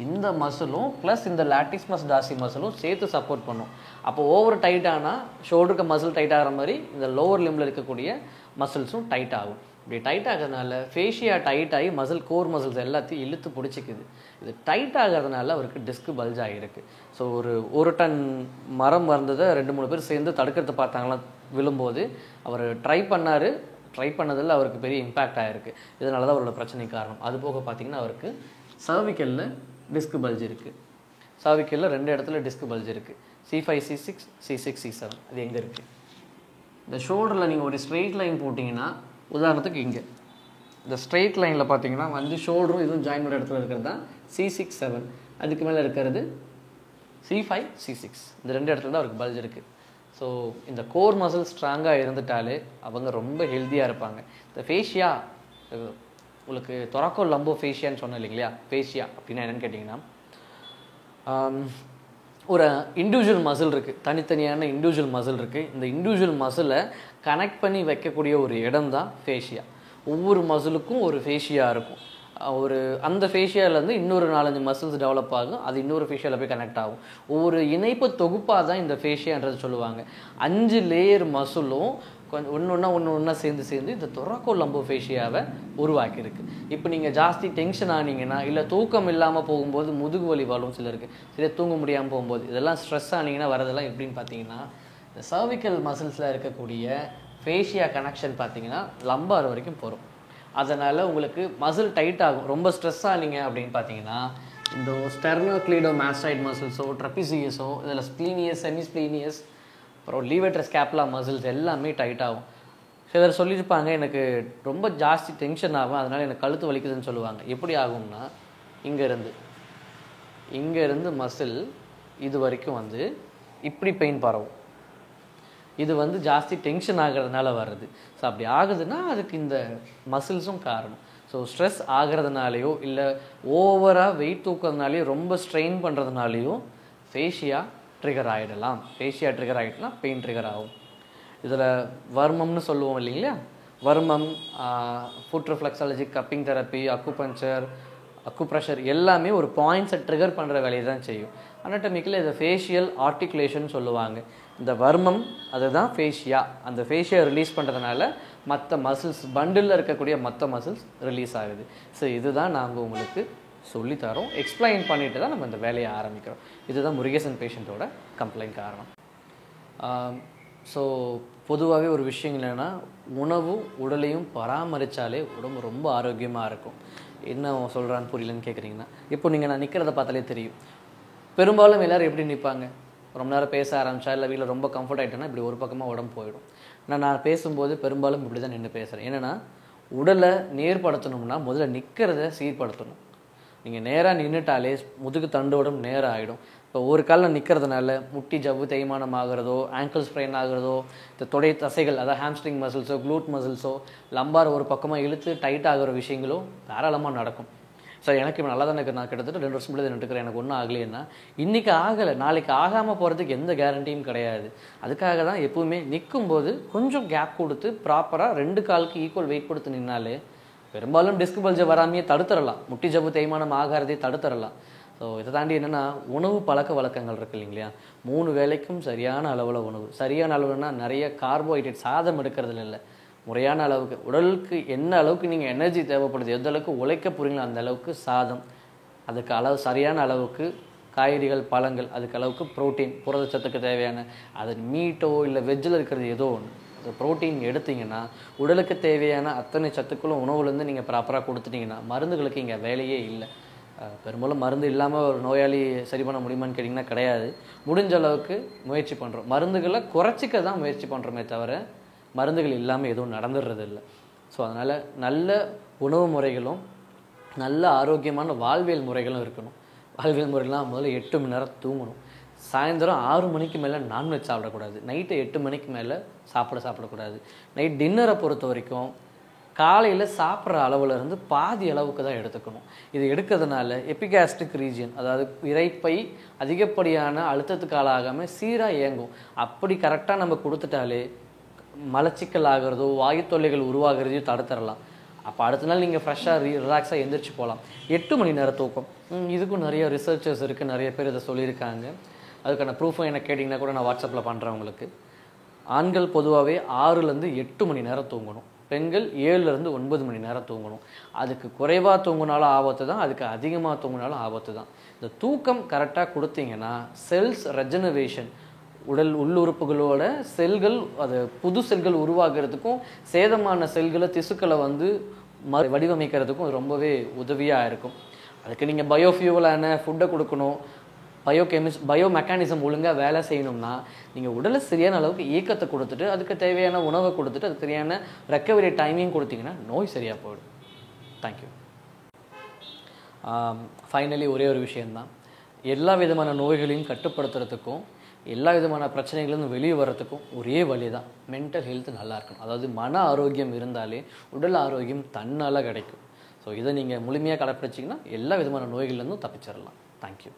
இந்த மசிலும் ப்ளஸ் இந்த லாட்டிஸ்மஸ் டார்சி மசிலும் சேர்த்து சப்போர்ட் பண்ணும். அப்போ ஓவர் டைட் ஆனால் ஷோல்டருக்கு மசில் டைட் ஆகிற மாதிரி இந்த லோவர் லிம்பில் இருக்கக்கூடிய மசில்ஸும் டைட் ஆகும். இப்படி டைட் ஆகிறதுனால ஃபேஷியா டைட் ஆகி மசில் கோர் மசில்ஸ் எல்லாத்தையும் இழுத்து பிடிச்சிக்குது. இது டைட் ஆகிறதுனால அவருக்கு டிஸ்க் பல்ஜ் ஆகிருக்கு. ஸோ ஒரு டன் மரம் வந்ததை 2-3 பேர் சேர்ந்து தடுக்கிறது பார்த்தாங்களாம் விழும்போது அவர் ட்ரை பண்ணதில் அவருக்கு பெரிய இம்பேக்ட் ஆகிருக்கு. இதனால தான் அவரோட பிரச்சனைக்கு காரணம். அது போக பார்த்திங்கன்னா அவருக்கு சர்விக்கலில் டிஸ்க் பல்ஜ் இருக்குது. சர்விக்கலில் 2 இடத்துல டிஸ்க் பல்ஜ் இருக்குது. C5 C6 C6 C7. அது எங்கே இருக்குது? இந்த ஷோல்டரில் நீங்கள் ஒரு ஸ்ட்ரெயிட் லைன் போட்டிங்கன்னா, உதாரணத்துக்கு இங்கே இந்த ஸ்ட்ரெயிட் லைனில் பார்த்தீங்கன்னா வந்து ஷோல்டரும் இதுவும் ஜாயின் பண்ணுற இடத்துல இருக்கிறது தான் C6 7. அதுக்கு மேலே இருக்கிறது C5 C6. இந்த 2 இடத்துல தான் அவருக்கு பல்ஜ் இருக்குது. ஸோ இந்த கோர் மசில் ஸ்ட்ராங்காக இருந்துட்டாலே அவங்க ரொம்ப ஹெல்த்தியாக இருப்பாங்க. இந்த ஃபேஷியா, உங்களுக்கு தொராக்கோ லம்போ ஃபேஷியான்னு சொன்னேன் இல்லைங்களா? ஃபேஷியா அப்படின்னா என்னென்னு கேட்டிங்கன்னா, ஒரு இண்டிவிஜுவல் மசில் இருக்குது, தனித்தனியான இண்டிவிஜுவல் மசில் இருக்குது. இந்த இண்டிவிஜுவல் மசிலை கனெக்ட் பண்ணி வைக்கக்கூடிய ஒரு இடம் தான் ஃபேஷியா. ஒவ்வொரு மசிலுக்கும் ஒரு ஃபேஷியா இருக்கும். அந்த ஃபேஷியாவிலேருந்து இன்னொரு 4-5 மசில்ஸ் டெவலப் ஆகும். அது இன்னொரு ஃபேஷியாவில் போய் கனெக்ட் ஆகும். ஒவ்வொரு இணைப்பு தொகுப்பாக தான் இந்த ஃபேஷியான்றது சொல்லுவாங்க. 5 லேயர் மசிலும் கொஞ்சம் ஒன்று சேர்ந்து இந்த தொராக்கோ லம்போ ஃபேஷியாவை உருவாக்கியிருக்கு. இப்போ நீங்கள் ஜாஸ்தி டென்ஷன் ஆனீங்கன்னா, இல்லை தூக்கம் இல்லாமல் போகும்போது முதுகு வலி வரும் சிலருக்கு, சரியாக தூங்க முடியாமல் போகும்போது, இதெல்லாம் ஸ்ட்ரெஸ் ஆனீங்கன்னா வரதெல்லாம் எப்படின்னு பார்த்தீங்கன்னா, இந்த சர்விக்கல் மசில்ஸில் இருக்கக்கூடிய ஃபேஷியா கனெக்ஷன் பார்த்தீங்கன்னா லம்பார் வரைக்கும் போகும். அதனால் உங்களுக்கு மசில் டைட் ஆகும். ரொம்ப ஸ்ட்ரெஸ் ஆனீங்க அப்படின்னு பார்த்தீங்கன்னா, இந்த ஸ்டெர்னோக்ளீடோமாஸ்டாய்டு மசில்ஸோ ட்ரெபிசியஸோ இதில் ஸ்ப்ளீனியஸ் செமிஸ்ப்ளீனியஸ் அப்புறம் லீவேட்டர் ஸ்கேப்புலா மசில்ஸ் எல்லாமே டைட் ஆகும். சிலர் சொல்லியிருப்பாங்க, எனக்கு ரொம்ப ஜாஸ்தி டென்ஷன் ஆகும், அதனால் எனக்கு கழுத்து வலிக்குதுன்னு சொல்லுவாங்க. எப்படி ஆகும்னா, இங்கேருந்து மசில் இது வரைக்கும் வந்து இப்படி பெயின் பரவும். இது வந்து ஜாஸ்தி டென்ஷன் ஆகிறதுனால வருது. ஸோ அப்படி ஆகுதுன்னா அதுக்கு இந்த மசில்ஸும் காரணம். ஸோ ஸ்ட்ரெஸ் ஆகிறதுனாலையோ இல்லை ஓவராக வெயிட் தூக்கிறதுனாலையோ ரொம்ப ஸ்ட்ரெயின் பண்ணுறதுனாலையோ ஃபேஷியா ட்ரிகர் ஆகிடலாம். ஃபேஷியா ட்ரிகர் ஆகிட்டுனா பெயின் ட்ரிகர் ஆகும். இதில் வர்மம்னு சொல்லுவோம் இல்லைங்களா? வர்மம், foot reflexology, cupping therapy, acupressure எல்லாமே ஒரு பாயிண்ட்ஸை ட்ரிகர் பண்ணுற வேலையை தான் செய்யும். அனாட்டமிக்கில் இதை ஃபேஷியல் ஆர்டிகுலேஷன் சொல்லுவாங்க. இந்த வர்மம் அதுதான் ஃபேஷியா. அந்த ஃபேஷியா ரிலீஸ் பண்ணுறதுனால மற்ற மசில்ஸ், பண்டிலில் இருக்கக்கூடிய மற்ற மசில்ஸ் ரிலீஸ் ஆகுது. ஸோ இதுதான் நாங்கள் உங்களுக்கு சொல்லித்தரோம், எக்ஸ்பிளைன் பண்ணிட்டு தான் நம்ம இந்த வேலையை ஆரம்பிக்கிறோம். இதுதான் முருகேசன் பேஷண்ட்டோட கம்ப்ளைண்ட் காரணம். ஸோ பொதுவாகவே ஒரு விஷயம் என்னென்னா, உணவு உடலையும் பராமரித்தாலே உடம்பு ரொம்ப ஆரோக்கியமாக இருக்கும். என்ன சொல்கிறான்னு புரியலன்னு கேட்குறீங்கன்னா, இப்போ நீங்கள் நான் நிற்கிறத பார்த்தாலே தெரியும். பெரும்பாலும் எல்லோரும் எப்படி நிற்பாங்க? ரொம்ப நேரம் பேச ஆரம்பித்தா இல்லை வீட்டில் ரொம்ப கம்ஃபர்ட் ஆகிட்டேன்னா இப்படி ஒரு பக்கமாக உடம்பு போயிடும். நான் பேசும்போது பெரும்பாலும் இப்படி தான் நின்று பேசுகிறேன். என்னென்னா, உடலை நேர்படுத்தணும்னா முதல்ல நிற்கிறத சீர்படுத்தணும். நீங்கள் நேராக நின்றுட்டாலே முதுகு தண்டோடும் நேராக ஆகிடும். இப்போ ஒரு காலில் நிற்கிறதுனால முட்டி ஜவ்வு தேய்மானம் ஆகிறதோ, ஆங்கிள் ஸ்ப்ரெயின் ஆகிறதோ, இந்த தொடை தசைகள், அதாவது ஹாம்ஸ்ட்ரிங் மசில்ஸோ க்ளூட் மசில்ஸோ, லம்பார் ஒரு பக்கமாக இழுத்து டைட் ஆகிற விஷயங்களோ தாராளமாக நடக்கும். சார் எனக்கு இப்போ நல்லா தான் இருக்குது, நான் கிட்டத்தட்ட 2 வருஷம் முன்னாடி நின்றுக்கிறேன், எனக்கு ஒன்றும் ஆகலைன்னா இன்றைக்கி ஆகலை, நாளைக்கு ஆகாமல் போகிறதுக்கு எந்த கேரண்டியும் கிடையாது. அதுக்காக தான் எப்பவுமே நிற்கும்போது கொஞ்சம் கேப் கொடுத்து ப்ராப்பராக 2 காலுக்கு ஈக்குவல் வெயிட் கொடுத்து நின்னாலே பெரும்பாலும் டிஸ்க் பல்ஜை வராமையே தடுத்துடலாம், முட்டி ஜவ்வு தேய்மானம் ஆகாரதை தடுத்துடலாம். ஸோ இதை தாண்டி என்னென்னா, உணவு பழக்க வழக்கங்கள் இருக்குது இல்லைங்களா? 3 வேளைக்கும் சரியான அளவில் உணவு. சரியான அளவுனா நிறைய கார்போஹைட்ரேட், சாதம் எடுக்கிறதுல இல்லை, முறையான அளவுக்கு உடலுக்கு என்ன அளவுக்கு நீங்கள் எனர்ஜி தேவைப்படுது, எந்த அளவுக்கு உழைக்க போகிறீங்களோ அந்த அளவுக்கு சாதம், அதுக்கு அளவு சரியான அளவுக்கு காய்கறிகள், பழங்கள், அதுக்கு அளவுக்கு ப்ரோட்டீன், புரதச்சத்துக்கு தேவையான, அது மீட்டோ இல்லை வெஜ்ஜில் இருக்கிறது ஏதோ ஒன்று, அது ப்ரோட்டீன் எடுத்திங்கன்னா உடலுக்கு தேவையான அத்தனை சத்துக்களும் உணவுலேருந்து நீங்கள் ப்ராப்பராக கொடுத்துட்டிங்கன்னா மருந்துகளுக்கு இங்கே வேலையே இல்லை. பெரும்பாலும் மருந்து இல்லாமல் ஒரு நோயாளி சரி பண்ண முடியுமான்னு கேட்டிங்கன்னா கிடையாது. முடிஞ்ச அளவுக்கு முயற்சி பண்ணுறோம். மருந்துகளை குறைச்சிக்க தான் முயற்சி பண்ணுறோமே தவிர மருந்துகள் இல்லாமல் எதுவும் நடந்துடுறது இல்லை. ஸோ அதனால் நல்ல உணவு முறைகளும் நல்ல ஆரோக்கியமான வாழ்வியல் முறைகளும் இருக்கணும். வாழ்வியல் முறைகள்லாம் முதல்ல 8 மணி நேரம் தூங்கணும். சாயந்தரம் 6 மணிக்கு மேலே நான்வெஜ் சாப்பிடக்கூடாது. நைட்டு 8 மணிக்கு மேலே சாப்பிடக்கூடாது. நைட் டின்னரை பொறுத்த வரைக்கும் காலையில் சாப்பிட்ற அளவுலேருந்து பாதி அளவுக்கு தான் எடுத்துக்கணும். இது எடுக்கிறதுனால எபிகாஸ்ட்ரிக் ரீஜியன், அதாவது இரைப்பை அதிகப்படியான அழுத்தத்துக்கு ஆளாகாமல் சீராக இயங்கும். அப்படி கரெக்டாக நம்ம கொடுத்துட்டாலே மலச்சிக்கல் ஆகிறதோ வாயு தொல்லைகள் உருவாகிறதையும் தடுத்துடலாம். அப்போ அடுத்த நாள் நீங்கள் ஃப்ரெஷ்ஷாக ரிலாக்ஸாக எந்திரிச்சு போகலாம். 8 மணி நேரம் தூக்கம், இதுக்கும் நிறைய ரிசர்ச்சர்ஸ் இருக்குது, நிறைய பேர் இதை சொல்லியிருக்காங்க. அதுக்கான ப்ரூஃபும் எனக்கு கேட்டிங்கன்னா கூட நான் வாட்ஸ்அப்பில் பண்ணுறேன் உங்களுக்கு. ஆண்கள் பொதுவாகவே 6லேருந்து 8 மணி நேரம் தூங்கணும். பெண்கள் 7லேருந்து 9 மணி நேரம் தூங்கணும். அதுக்கு குறைவாக தூங்கினாலும் ஆபத்து தான், அதுக்கு அதிகமாக தூங்கினாலும் ஆபத்து தான். இந்த தூக்கம் கரெக்டாக கொடுத்தீங்கன்னா செல்ஸ் ரெஜெனரேஷன், உடல் உள்ளுறுப்புகளோட செல்கள், அது புது செல்கள் உருவாகிறதுக்கும் சேதமான செல்களை திசுக்களை வந்து வடிவமைக்கிறதுக்கும் ரொம்பவே உதவியாக இருக்கும். அதுக்கு நீங்கள் பயோஃபியூவலான ஃபுட்டை கொடுக்கணும், பயோ மெக்கானிசம் ஒழுங்காக வேலை செய்யணும்னா நீங்கள் உடலை சரியான அளவுக்கு இயக்கத்தை கொடுத்துட்டு அதுக்கு தேவையான உணவை கொடுத்துட்டு அதுக்கு சரியான ரெக்கவரி டைமிங் கொடுத்தீங்கன்னா நோய் சரியாக போயிடும். தேங்க்யூ. ஃபைனலி ஒரே ஒரு விஷயந்தான், எல்லா விதமான நோய்களையும் கட்டுப்படுத்துறதுக்கும் எல்லா விதமான பிரச்சனைகளும் வெளியே வர்றதுக்கும் ஒரே வழி தான், மென்டல் ஹெல்த் நல்லா இருக்கணும். அதாவது மன ஆரோக்கியம் இருந்தாலே உடல் ஆரோக்கியம் தன்னால் கிடைக்கும். ஸோ இதை நீங்கள் முழுமையாக கடைப்பிடிச்சிங்கன்னா எல்லா விதமான நோய்கள்லேருந்தும் தப்பிச்சிடலாம். தேங்க்யூ.